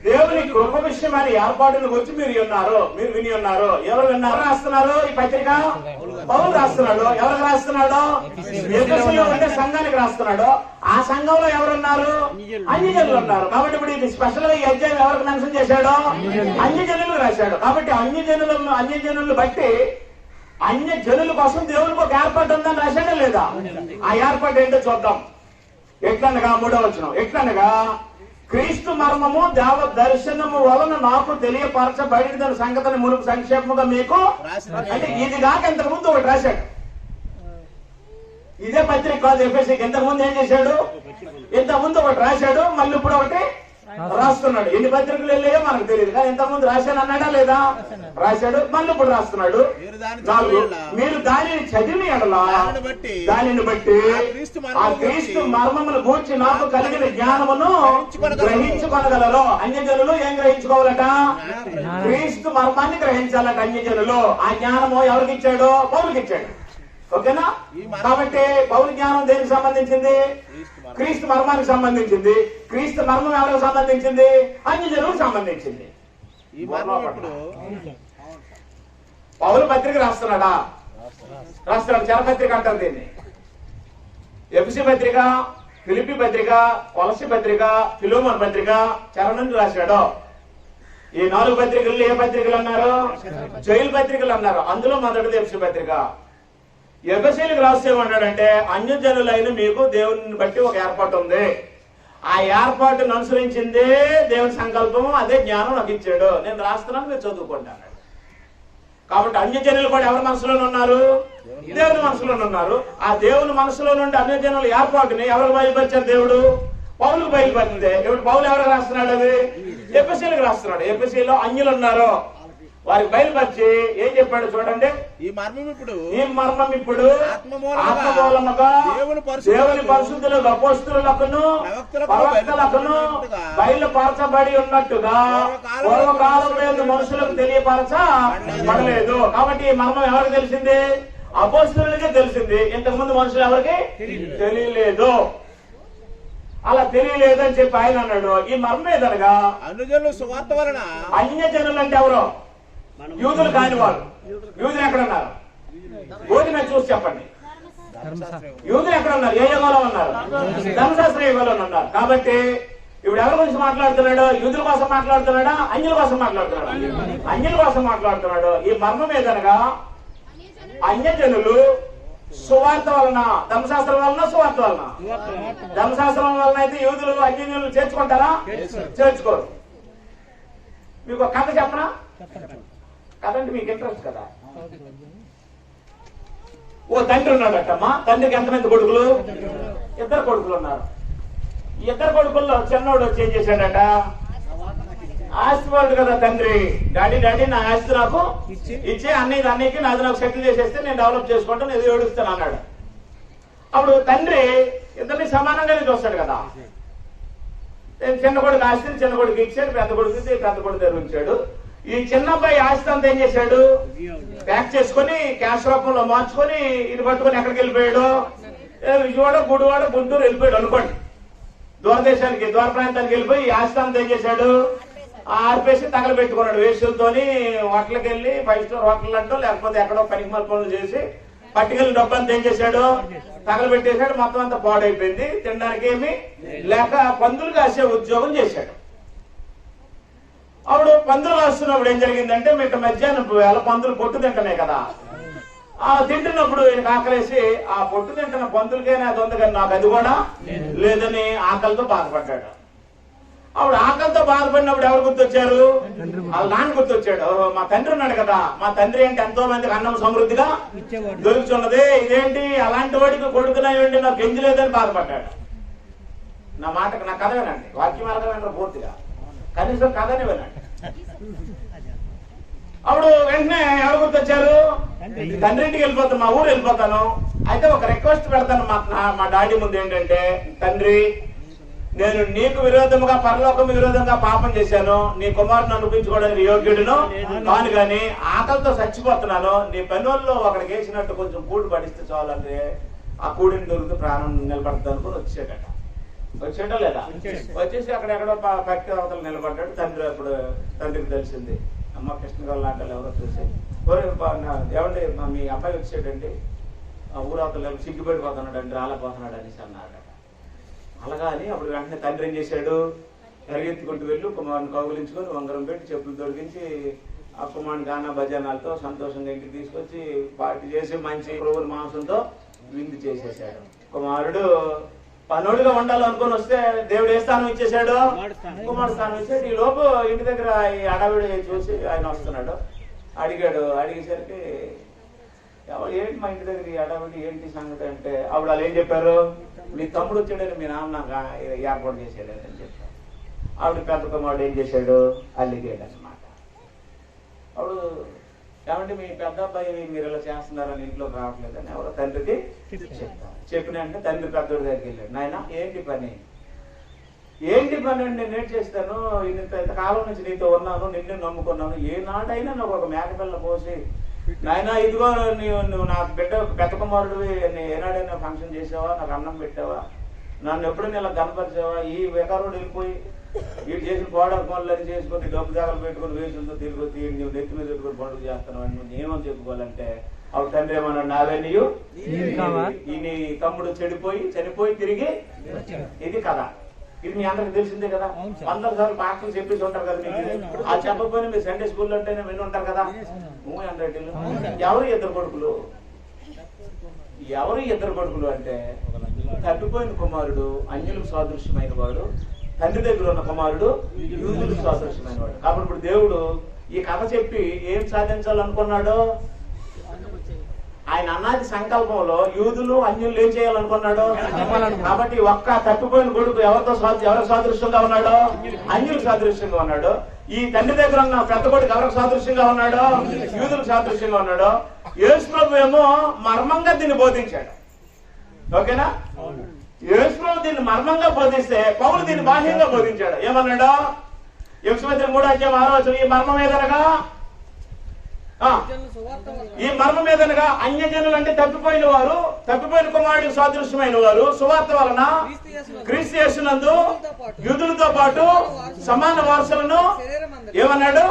దేవుని కృప విషయమైన ఏర్పాటును గురించి మీరు విని ఉన్నారు. ఎవరు విన్నారు? రాస్తున్నారు ఈ పత్రిక? పౌలు రాస్తున్నాడు. ఎవరికి రాస్తున్నాడు? ఎఫెసీయులో ఉండే సంఘానికి రాస్తున్నాడు. ఆ సంఘంలో ఎవరున్నారు? అన్యజనులు ఉన్నారు. కాబట్టి ఇప్పుడు ఇది స్పెషల్ గా ఈ అధ్యాయం ఎవరికి మెన్షన్ చేశాడు? అన్యజనులు రాశాడు. కాబట్టి అన్యజనులు బట్టి అన్యజనుల కోసం దేవునికి ఒక ఏర్పాటు ఉందని రాశాడా లేదా? ఆ ఏర్పాటు ఏంటో చూద్దాం. ఎట్లనగా 3వ వచనం, ఎట్లనగా క్రీస్తు మర్మము దేవ దర్శనము వలన నాకు తెలియపరచబడిన సంగతిని మునుపు సంక్షేపముగా మీకు, అంటే ఇది కాక ఇంతకు ముందు ఒకటి రాశాడు. ఇదే పత్రిక కాదు ఎఫెసీకి. ఇంతకు ముందు ఏం చేశాడు? ఇంతకు ముందు ఒకటి రాశాడు, మళ్ళీ ఇప్పుడు ఒకటి రాస్తున్నాడు. ఎన్ని పత్రికలు వెళ్ళాయో మనకు తెలియదు, కానీ ఇంతకు ముందు రాశాను అన్నాడా లేదా? రాశాడు, మళ్ళీ ఇప్పుడు రాస్తున్నాడు. 4, మీరు దానిని చదివిన ఎడలా దానిని బట్టి ఆ క్రీస్తు మర్మమును గూర్చి నాకు కలిగిన జ్ఞానమును గ్రహించుకొనగలరు. అన్యజనులు ఏం గ్రహించుకోవాలట? క్రీస్తు మర్మాన్ని గ్రహించాలట అన్యజనులు. ఆ జ్ఞానము ఎవరికి ఇచ్చాడు? పౌలుకి ఇచ్చాడు. ఓకేనా? కాబట్టి పౌలు జ్ఞానం దేనికి సంబంధించింది? క్రీస్తు మర్మానికి సంబంధించింది. క్రీస్తు మర్మం ఎవరికి సంబంధించింది? అన్యజనులకు సంబంధించింది. పౌలు పత్రిక రాస్తున్నాడు. చరపత్రిక అంటారు దీన్ని. ఎఫెసీ పత్రిక, ఫిలిప్పీ పత్రిక, కొలస్సీ పత్రిక, ఫిలోమోను పత్రిక, చరణం రాశాడు. ఈ 4 పత్రికలు ఏ పత్రికలు అన్నారు? జైలు పత్రికలు అన్నారు. అందులో మొదటిది ఎఫెసీ పత్రిక. ఎఫెసీయులకు రాస్తే ఏమన్నాడంటే, అన్యజనులైన మీకు దేవుని బట్టి ఒక ఏర్పాటు ఉంది. ఆ ఏర్పాటును అనుసరించిందే దేవుని సంకల్పము, అదే జ్ఞానం నాకు ఇచ్చాడు. నేను రాస్తున్నాను, మీరు చదువుకోండి అన్నాడు. కాబట్టి అన్యజనులు కూడా ఎవరి మనసులోనే ఉన్నారు? దేవుని మనసులోనే ఉన్నారు. ఆ దేవుని మనసులో నుండి అన్యజనుల ఏర్పాటుని ఎవరికి బయలుపరిచారు? దేవుడు పౌలుకు బయలుపరిస్తే. ఇప్పుడు పౌలు ఎవరికి రాస్తున్నాడు? అది ఎఫెసీయులకు రాస్తున్నాడు. ఎఫెసీలో అన్యులు ఉన్నారు, వారికి బయలుపరిచి ఏం చెప్పాడు చూడండి. ఈ మర్మం ఇప్పుడు ఆత్మమూలముగా దేవుని పరిశుద్ధులకు అపోస్తలులకును ప్రవక్తలకును బయలుపరచబడి ఉన్నట్టుగా పూర్వకాలంలో మనుషులకు తెలియపరచబడలేదు. కాబట్టి ఈ మర్మం ఎవరికి తెలిసింది? అపోస్తలులకే తెలిసింది. ఇంతకు ముందు మనుషులు ఎవరికి తెలియలేదు. అలా తెలియలేదు అని చెప్పి ఆయన అన్నాడు. ఈ మర్మం ఏదనగా అన్యజనుల సువార్త వలన. అన్యజనులు అంటే ఎవరు? యూదులు కాని వారు. యూదులు ఎక్కడ ఉన్నారు? బోధి మీద చూసి చెప్పండి. యూదులు ఎక్కడ ఉన్నారు? ఏ యుగంలో ఉన్నారు? ధర్మశాస్త్ర యుగంలో ఉన్నారు. కాబట్టి ఇప్పుడు ఎవరి గురించి మాట్లాడుతున్నాడు? యూదుల కోసం మాట్లాడుతున్నాడా? అన్యుల కోసం మాట్లాడుతున్నాడు? అన్యుల కోసం మాట్లాడుతున్నాడు. ఈ మర్మం ఏదనగా అన్యజనులు సువార్త వలన, ధర్మశాస్త్రం వలన, సువార్త వలన. ధర్మశాస్త్రం వలన అయితే యూదులు అన్యజనులు చేర్చుకుంటారా? చేర్చుకోరు. మీకు ఒక కథ చెప్పనా? కథ అంటే మీకు ఇంట్రెస్ట్ కదా. ఓ తండ్రి ఉన్నాడటమ్మా. తండ్రికి ఎంతమంది కొడుకులు? ఇద్దరు కొడుకులు ఉన్నారు. ఈ ఇద్దరు కొడుకుల్లో చిన్నోడు వచ్చి ఏం చేశాడట? ఆస్తివాడు కదా తండ్రి. డాడీ నా ఆస్తి నాకు ఇచ్చే, అన్నయ్యకి నాది నాకు సెటిల్ చేసేస్తే నేను డెవలప్ చేసుకుంటాను, ఏదో ఏడుస్తాను అన్నాడు. అప్పుడు తండ్రి ఇద్దరిని సమానంగానే చూస్తాడు కదా. చిన్న కొడుకు ఆస్తిని చిన్న కొడుకు ఇచ్చాడు, పెద్ద కొడుకు తెరుంచాడు. ఈ చిన్న అబ్బాయి ఆస్తి అంతా ఏం చేశాడు? ప్యాక్ చేసుకుని క్యాష్ రూపంలో మార్చుకొని ఇది పట్టుకొని ఎక్కడికి వెళ్ళిపోయాడు? విజయవాడ, గుడివాడ, గుంటూరు వెళ్ళిపోయాడు అనుకోండి. దూరదేశానికి, దూర ప్రాంతానికి వెళ్ళిపోయి ఈ ఆస్తి అంతా ఏం చేశాడు? ఆర్పేసి తగలబెట్టుకున్నాడు. వేసులతోని హోటల్కి వెళ్ళి 5 స్టార్ హోటల్ అంటూ లేకపోతే ఎక్కడో పనికిమాల పనులు చేసి పట్టుకెళ్ళి డబ్బు అంతా ఏం చేశాడు? తగలబెట్టేశాడు. మొత్తం అంతా పాడైపోయింది. తినడానికి ఏమి లేక పందులు కాసే ఉద్యోగం చేశాడు. అప్పుడు పందులు కాస్తున్నప్పుడు ఏం జరిగిందంటే, మీకు మధ్యాహ్నం వేళ పందులు పొట్టు తింటున్నాయి కదా. ఆ తింటున్నప్పుడు ఈయనకు ఆకలేసి ఆ పొట్టు తింటున్న పందులకైనా అది ఉంది కానీ నాకు అది కూడా లేదని ఆకలితో బాధపడ్డాడు. అప్పుడు ఆకలితో బాధపడినప్పుడు ఎవరు గుర్తొచ్చారు? వాళ్ళ నాన్న గుర్తొచ్చాడు. మా తండ్రి ఉన్నాడు కదా, మా తండ్రి ఏంటి ఎంతో మందికి అన్నం సమృద్ధిగా దొరుకుతున్నది, ఇదేంటి అలాంటి వాడికి కొడుకున్నాయండి, నాకు గెంజి లేదని బాధపడ్డాడు. నా మాటకు నా కథ వినండి, వాక్యం అర్థమైనా పూర్తిగా, కనీసం కథనే వినండి. అప్పుడు వెంటనే ఎవరు గుర్తొచ్చారు? తండ్రి ఇంటికి వెళ్ళిపోతాను, మా ఊరు వెళ్ళిపోతాను. అయితే ఒక రిక్వెస్ట్ పెడతాను మా డాడీ ముందు. ఏంటంటే, తండ్రి నేను నీకు విరోధముగా పరలోకం విరోధంగా పాపం చేశాను, నీ కుమారుని అనిపించుకోవడానికి యోగ్యుడును కాను, కానీ ఆకలితో చచ్చిపోతున్నాను, నీ పనుల్లో ఒకడికి వేసినట్టు కొంచెం కూడు పడిస్తే చాలంటే ఆ కూడిని దొరికి ప్రాణం నిలబడతాను అనుకుని వచ్చాడట. వచ్చాడో లేదా? వచ్చేసి అక్కడెక్కడో పక్క అవతల నిలబడ్డాడు. తండ్రి అప్పుడు తండ్రికి తెలిసింది, అమ్మ కృష్ణ గారు లాంటి ఎవరో చూసి, ఏమండి మీ అబ్బాయి వచ్చాడండి, ఊరవతల సిగ్గుపడిపోతున్నాడు అండి, రాలేకపోతున్నాడు అనేసి అన్నాడట. అలాగా అని అప్పుడు వెంటనే తండ్రి ఏం చేశాడు? పరిగెత్తుకుంటూ వెళ్ళి కుమారుని కౌగులించుకొని ఉంగరం పెట్టి చెప్పులు తొడిగించి ఆ కుమారుని గానా భజనాలతో సంతోషంగా ఇంటికి తీసుకొచ్చి పార్టీ చేసి మంచి ప్రభువుల మాంసంతో విందు చేసేసాడు. కుమారుడు పనోడుగా ఉండాలనుకుని వస్తే దేవుడు ఏ స్థానం ఇచ్చేసాడు? కుమారుడు స్థానం ఇచ్చాడు. ఈ లోపు ఇంటి దగ్గర ఈ అడవిడి చూసి ఆయన వస్తున్నాడు. అడిగాడు. అడిగేసరికి ఏంటి మా ఇంటి దగ్గర ఈ అడవిడి ఏంటి సంగతి అంటే, అప్పుడు వాళ్ళు ఏం చెప్పారు? మీ తమ్ముడు వచ్చాడని మీ నాన్న ఏర్పాటు చేసాడని అని చెప్పారు. ఆవిడ పెద్ద కుమారుడు ఏం చేశాడు? అల్లిగాడు అనమాట. అప్పుడు ఏమంటే మీ పెద్ద అబ్బాయి మీరు ఇలా చేస్తున్నారని ఇంట్లోకి రావట్లేదని ఎవరో తండ్రికి చెప్తారు. చెప్పిన అంటే తండ్రి పెద్దోడి దగ్గరికి వెళ్ళాడు. నాయన ఏంటి పని అని నేను చేస్తాను, ఇంతకాలం నుంచి నీతో ఉన్నాను, నిన్ను నమ్ముకున్నాను, ఏనాడైనా నాకు ఒక మేకపిల్ల పోసి నాయన ఇదిగో నువ్వు నాకు బిడ్డ పెద్ద కుమారుడు ఏనాడైనా ఫంక్షన్ చేసావా, నాకు అన్నం పెట్టావా, నన్ను ఎప్పుడైనా ఇలా కనపరిచావా? ఈ వికారుడు వెళ్ళిపోయి వీడు చేసిన పోవడానికి పనులని చేసుకుని డబ్బు దాఖలు పెట్టుకుని వేసులతో తిరిగి నువ్వు నెత్తి మీద పెట్టుకుని పండుగ చేస్తున్నావు అని నువ్వు ఏమని చెప్పుకోవాలంటే, అప్పుడు తండ్రి ఏమన్నాడు? నావెన్యూ ఈ తమ్ముడు చనిపోయి తిరిగి. ఇది కదా, ఇది మీ అందరికి తెలిసిందే కదా. 100 సార్లు పాఠాలు చెప్పేసి ఉంటారు కదా మీకు. ఆ చెప్పకపోయినా మీరు సండే స్కూల్లో అంటేనే విని ఉంటారు కదా. ఎవరు ఇద్దరు కొడుకులు అంటే, తప్పిపోయిన కుమారుడు అన్యులకు సాదృశ్యమైన వాడు, తండ్రి దగ్గర ఉన్న కుమారుడు యూదులకు సాదృశ్యమైన వాడు. కాబట్టి ఇప్పుడు దేవుడు ఈ కథ చెప్పి ఏం సాధించాలనుకున్నాడు? ఆయన అనాది సంకల్పంలో యూదులు అన్యులు ఏం చేయాలనుకున్నాడు? కాబట్టి ఒక్క తప్పిపోయిన కొడుకు ఎవరి సాదృశ్యంగా ఉన్నాడు? అన్యులకు సాదృశ్యంగా ఉన్నాడు. ఈ తండ్రి దగ్గర ఉన్న పెద్ద కొడుకు ఎవరికి సాదృశ్యంగా ఉన్నాడు? యూదులకు సాదృశ్యంగా ఉన్నాడు. యేసు ప్రభు ఏమో మర్మంగా దీన్ని బోధించాడు. ఓకేనా? యేసు ప్రభు దీన్ని మర్మంగా బోధిస్తే పౌలు దీన్ని బాహ్యంగా బోధించాడు. ఏమన్నాడు? ఎఫెసీయులకు 3:6 ఈ మర్మం ఏదనగా అన్యజనులు అంటే తప్పిపోయిన వారు, తప్పిపోయిన కుమారుడికి సాదృశ్యమైన వారు సువార్త వలన క్రీస్తు యేసునందు యూదులతో పాటు సమాన వారసులను ఏమన్నాడు?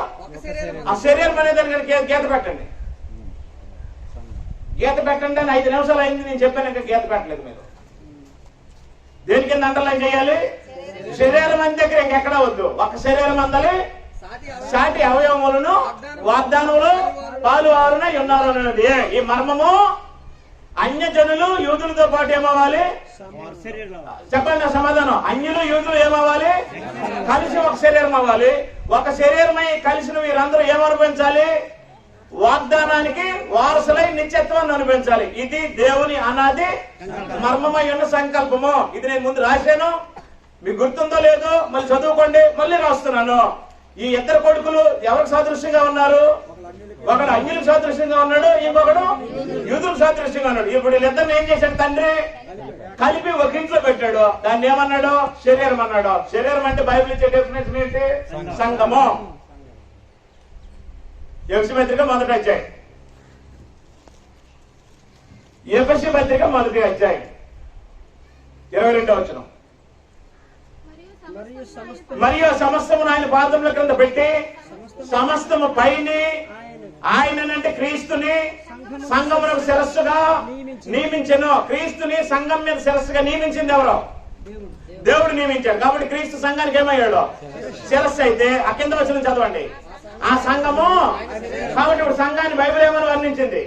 ఆ శరీరం అనేదాన్ని గీత పెట్టండి, గీత పెట్టండి అని 5 నిమిషాలు అయింది. నేను చెప్పాను, ఇంకా గీత పెట్టలేదు. మీరు దేని కింద అండర్లైన్ చేయాలి? శరీరం అని దగ్గర ఇంకెక్కడా వద్దు. ఒక శరీరం అందలి సాటి అవయవములను వాగ్దానములు పాలు ఆరునై ఉన్నారు అన్నది ఈ మర్మము. అన్యజనులు యూదులతో పాటు ఏమవ్వాలి? చెప్పండి నా సమాధానం. అన్యులు యూదులు ఏమవ్వాలి? కలిసి ఒక శరీరం అవ్వాలి. ఒక శరీరమై కలిసిన వీరందరూ ఏమనిపించాలి? వాగ్దానానికి వారసులై నిత్యత్వాన్ని అనిపించాలి. ఇది దేవుని అనాది మర్మమై ఉన్న సంకల్పము. ఇది నేను ముందు రాశాను, మీకు గుర్తుందో లేదో మళ్ళీ చదువుకోండి. మళ్ళీ రాస్తున్నాను. ఈ ఇద్దరు కొడుకులు ఎవరికి సాదృశ్యంగా ఉన్నారు? ఒకడు అన్యులకు సాదృశ్యంగా ఉన్నాడు, ఇంకొకడు యూదులకు సాదృశ్యంగా ఉన్నాడు. ఇప్పుడు వీళ్ళిద్దరిని ఏం చేశాడు తండ్రి? కలిపి ఒక ఇంట్లో పెట్టాడు. దాన్ని ఏమన్నాడు? శరీరం అన్నాడు. శరీరం అంటే బైబిల్ ఇచ్చే డెఫినేషన్ ఏంటి? సంఘము. ఎఫెసీ పత్రిక 1వ అధ్యాయం, ఎఫెసీ పత్రిక 1వ అధ్యాయం 22వ వచనం. మరియు సమస్తమును ఆయన పాదముల క్రింద పెట్టి సమస్తము పైని ఆయనంటే క్రీస్తుని సంఘమునకు శిరస్సుగా నియమించెను. క్రీస్తుని సంఘం మీద శిరస్సుగా నియమించింది ఎవరు? దేవుడు నియమించాడు. కాబట్టి క్రీస్తు సంఘానికి ఏమయ్యాడు? శిరస్సు అయితే ఆ కింద వచనం చదవండి. ఆ సంఘము. కాబట్టి ఇప్పుడు సంఘాన్ని బైబిల్ ఏమని వర్ణించింది?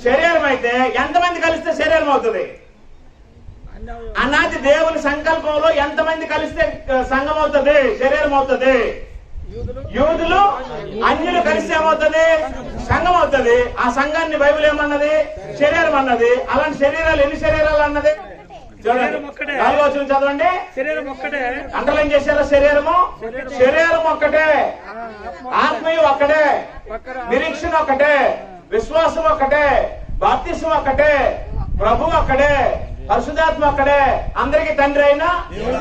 శరీరం అయితే ఎంతమంది కలిస్తే శరీరం అవుతుంది? అనాది దేవుని సంకల్పంలో ఎంతమంది కలిస్తే సంఘం అవుతుంది? శరీరం అవుతుంది. యూదులు అన్యులు కలిస్తే ఏమవుతుంది? సంఘం అవుతుంది. ఆ సంఘాన్ని బైబిల్ ఏమన్నది? శరీరం అన్నది. అలాంటి శరీరాలు ఎన్ని శరీరాలు అన్నది? చూడండి, 4వ వచనం చదవండి. అండర్లైన్ చేశారా? శరీరము. శరీరం ఒక్కటే, ఆత్మీయం ఒక్కటే, నిరీక్షణ ఒక్కటే, విశ్వాసం ఒక్కటే, బాప్తిసం ఒక్కటే, ప్రభు ఒక్కడే, పరిశుద్ధాత్మ అక్కడే, అందరికి తండ్రి అయినా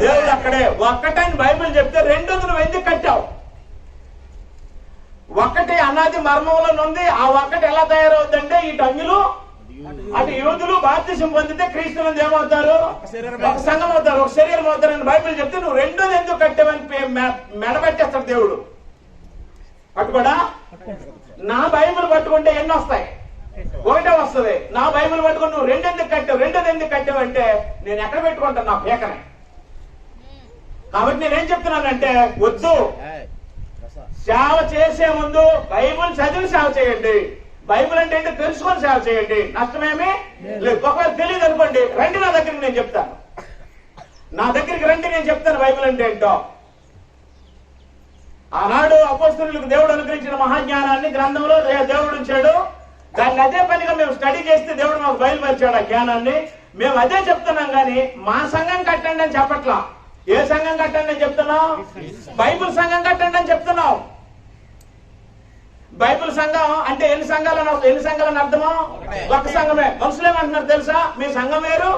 దేవుడు అక్కడే. ఒక్కటని బైబిల్ చెప్తే రెండోది నువ్వు ఎందుకు కట్టావు? ఒక్కటి అనాది మర్మంలో ఉంది. ఆ ఒక్కటి ఎలా తయారవుతుందంటే ఇటు అన్యులు అటు యూదులు బాప్తిసం పొందితే క్రీస్తు మంది ఏమవుతారు? ఒక సంఘం అవుతారు, ఒక శరీరం అవుతారని బైబిల్ చెప్తే నువ్వు రెండోది ఎందుకు కట్టావని మెడబెట్టేస్తాడు దేవుడు. పట్టుకోడా? నా బైబిల్ పట్టుకుంటే ఎన్ని వస్తాయి? ఒకటే వస్తుంది. నా బైబిల్ పట్టుకుని నువ్వు రెండెందుకు కట్టావు అంటే నేను ఎక్కడ పెట్టుకుంటాను? నా పేకనే. కాబట్టి నేనేం చెప్తున్నానంటే వద్దు, సేవ చేసే ముందు బైబిల్ చదివి సేవ చేయండి. బైబిల్ అంటే ఏంటో తెలుసుకొని సేవ చేయండి. నష్టమేమి లేదు. ఒకవేళ తెలియదు అనుకోండి, రండి నా దగ్గరికి, నేను చెప్తాను. నా దగ్గరికి రండి, నేను చెప్తాను బైబిల్ అంటే ఏంటో. ఆనాడు అపోస్తలులకు దేవుడు అనుగ్రహించిన మహాజ్ఞానాన్ని గ్రంథంలో దేవుడు ఉంచాడు. దాన్ని అదే పనిగా మేము స్టడీ చేస్తే దేవుడు మాకు బయలుపరిచాడు ఆ జ్ఞానాన్ని. మేము అదే చెప్తున్నాం, కానీ మా సంఘం కట్టండి అని చెప్పట్లా. ఏ సంఘం కట్టండి అని చెప్తున్నాం? బైబిల్ సంఘం కట్టండి అని చెప్తున్నాం. బైబిల్ సంఘం అంటే ఎన్ని సంఘాలని అర్థమో? ఒక సంఘమే. మనుషులు ఏమంటున్నారు తెలుసా? మీ సంఘం వేరు,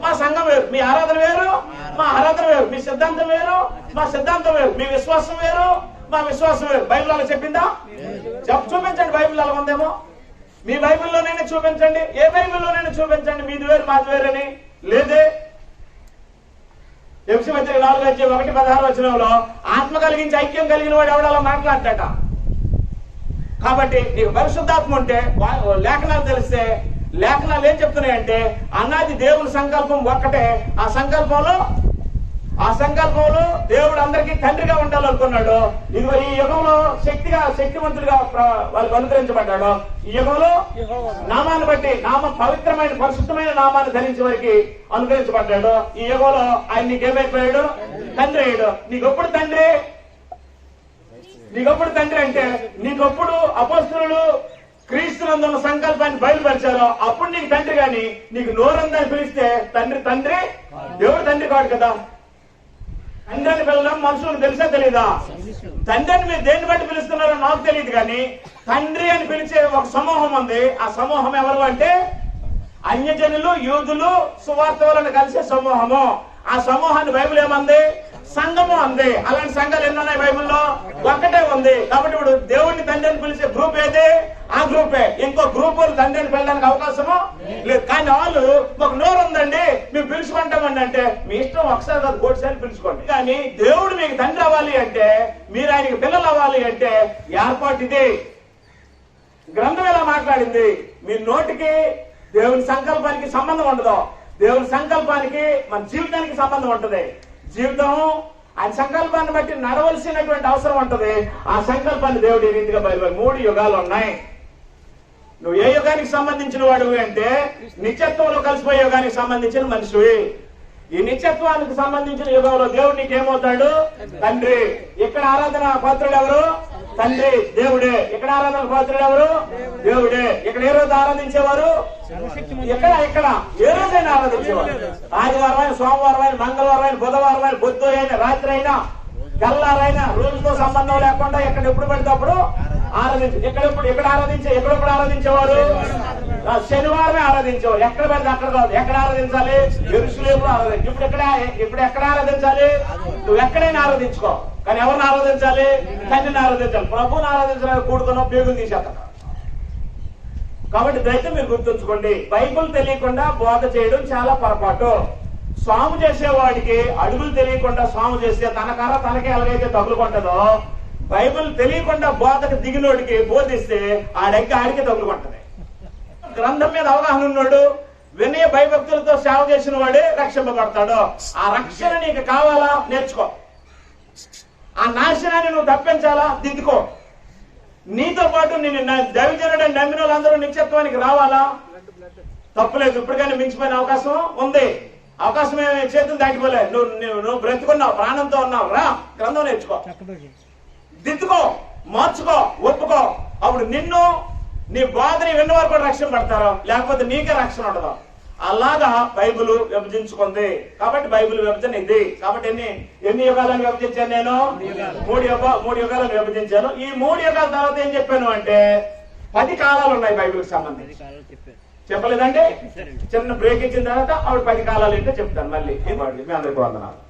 మా సంఘం వేరు. మీ ఆరాధన వేరు, మా ఆరాధన వేరు. మీ సిద్ధాంతం వేరు, మా సిద్ధాంతం వేరు. మీ విశ్వాసం వేరు, మా విశ్వాసం వేరు. బైబిల్ అలా చెప్పిందా? చూపించండి. బైబిల్ అలా ఉందేమో మీ బైబిల్లోనైనా చూపించండి. ఏ బైబిల్లోనైనా చూపించండి. మీది వేరు, మాది వేరని లేదే. ఎఫెసీ పత్రిక 4వ అధ్యాయం 1-16 వచనంలో ఆత్మ కలిగించి ఐక్యం కలిగిన వాడు ఎవడో అలా మాట్లాడట. కాబట్టి నీకు పరిశుద్ధాత్మ ఉంటే, లేఖనాలు తెలిస్తే, లేఖనాలు ఏం చెప్తున్నాయంటే అనాది దేవుని సంకల్పం ఒక్కటే. ఆ సంకల్పంలో దేవుడు అందరికీ తండ్రిగా ఉండాలనుకున్నాడు. ఇదిగో ఈ యుగంలో శక్తివంతుడిగా వాళ్ళకి అనుగ్రహించబడ్డాడు. ఈ యుగంలో నామాన్ని బట్టి పవిత్రమైన పరిశుద్ధమైన నామాన్ని ధరించి వారికి అనుగ్రహించబడ్డాడు. ఈ యుగంలో ఆయన నీకేమైపోయాడు? తండ్రి అయ్యాడు. నీకు ఎప్పుడు తండ్రి? నీకప్పుడు తండ్రి అంటే నీకప్పుడు అపోస్తలులు క్రీస్తునందున్న సంకల్పాన్ని బయలుపరిచారో అప్పుడు నీకు తండ్రి. గాని నీకు నోరందని పిలిస్తే తండ్రి తండ్రి దేవుడు తండ్రి కాడు కదా. తండ్రి అని పిలవడం మనుషులకు తెలుసా తెలీదా? తండ్రిని మీరు దేన్ని బట్టి పిలుస్తున్నారో నాకు తెలియదు, కానీ తండ్రి అని పిలిచే ఒక సమూహం ఉంది. ఆ సమూహం ఎవరు అంటే అన్యజనులు, యూదులు, సువార్త వలన కలిసే సమూహము. ఆ సమూహాన్ని బైబిల్ ఏమంది? సంఘము అంది. అలాంటి సంఘాలు ఎన్ని ఉన్నాయి బైబిల్లో? ఒక్కటే ఉంది. కాబట్టి ఇప్పుడు దేవుడిని తండ్రి అని పిలిచే గ్రూప్ ఏది? ఆ గ్రూపే. ఇంకో గ్రూప్ తండ్రి అని పిలడానికి అవకాశము లేదు. కానీ వాళ్ళు మాకు నోరు ఉందండి మేము పిలుచుకుంటామండి అంటే మీ ఇష్టం, ఒకసారి కాదు కోటిసార్లు పిలుచుకోండి. కానీ దేవుడు మీకు తండ్రి అవ్వాలి అంటే, మీరు ఆయనకి పిల్లలు అవ్వాలి అంటే ఏర్పాటు ఇది. గ్రంథం ఎలా మాట్లాడింది? మీ నోటికి దేవుని సంకల్పానికి సంబంధం ఉండదు. దేవుని సంకల్పానికి మన జీవితానికి సంబంధం ఉంటది. జీవితం ఆయన సంకల్పాన్ని బట్టి నడవలసినటువంటి అవసరం ఉంటది. ఆ సంకల్పాన్ని దేవుడు ఈ రీతిగా బయలుపరి 3 యుగాలు ఉన్నాయి. నువ్వు ఏ యుగానికి సంబంధించిన వాడివి అంటే నిత్యత్వంలో కలిసిపోయే యుగానికి సంబంధించిన మనిషివి. ఈ నిత్యత్వానికి సంబంధించిన యుగంలో దేవుడు నీకు ఏమవుతాడు? తండ్రి. ఇక్కడ ఆరాధన పాత్రుడు ఎవరు? తండ్రి, దేవుడే. ఇక్కడ ఆరాధన పాత్రుడు ఎవరు? దేవుడే. ఇక్కడ ఏ రోజు ఆరాధించేవారు? ఇక్కడ ఏ రోజైనా ఆరాధించేవారు. ఆదివారం అయినా, సోమవారం అయినా, మంగళవారం అయినా, బుధవారం అయినా, పొద్దు అయినా, రాత్రి అయినా, తెల్లారైనా, రోజుతో సంబంధం లేకుండా ఎక్కడ ఎప్పుడు పడితే అప్పుడు ఆరాధించు. ఎక్కడ ఆరాధించేవారు? శనివారమే ఆరాధించేవారు. ఎక్కడ పడితే అక్కడ కాదు. ఎక్కడ ఆరాధించాలి? యెరూషలేములో ఆరాధించాలి. ఇప్పుడు ఎక్కడ ఆరాధించాలి? నువ్వు ఎక్కడైనా ఆరాధించుకో, కానీ ఎవరిని ఆరాధించాలి? తండ్రిని ఆరాధించాలి. ప్రభువుని ఆరాధించడానికి కూడుకున్న పేగులు తీసేస్తాను. కాబట్టి దయచేసి మీరు గుర్తుంచుకోండి, బైబిల్ తెలియకుండా బోధ చేయడం చాలా పొరపాటు. స్వాము చేసేవాడికి అడుగులు తెలియకుండా స్వాము చేస్తే తన కర్ర తనకే ఎలాగైతే తగులుకుంటుందో, బైబిల్ తెలియకుండా బోధకు దిగినోడికి బోధిస్తే ఆడికి తగులుకుంటది. గ్రంథం మీద అవగాహన ఉన్నాడు, వినయ భయభక్తులతో సేవ చేసిన వాడే రక్షింపబడతాడు. ఆ రక్షణ నీకు కావాలా? నేర్చుకో. ఆ నాశనాన్ని నువ్వు తప్పించాలా? దిద్దుకో. నీతో పాటు నేను దైవజనుడు నమ్మిన వాళ్ళందరూ నిత్యత్వానికి రావాలా? తప్పులేదు. ఇప్పటికైనా మించిపోయిన అవకాశం ఉంది. అవకాశం చేతులు దాటిపోలే. నువ్వు బ్రతుకున్నావు, ప్రాణంతో ఉన్నావు. రా, గ్రంథం నేర్చుకో, దిద్దుకో, మార్చుకో, ఒప్పుకో. అప్పుడు నిన్ను, నీ బాధని విన్నవారు కూడా రక్షణ పడతారు, లేకపోతే నీకే రక్షణ ఉండదు. అలాగా బైబిల్ విభజించుకుంది. కాబట్టి బైబిల్ విభజన ఇది. కాబట్టి ఎన్ని యుగాలను విభజించాను నేను? 3 యుగాలను విభజించాను. ఈ 3 యుగాల తర్వాత ఏం చెప్పాను అంటే 10 కాలాలు ఉన్నాయి బైబిల్కి సంబంధించి. చెప్పలేదండి? చిన్న బ్రేక్ ఇచ్చిన తర్వాత ఆవిడ 10 కాలాలు ఏంటో చెప్తాను మళ్ళీ. మీ అందరికీ వందనాలు.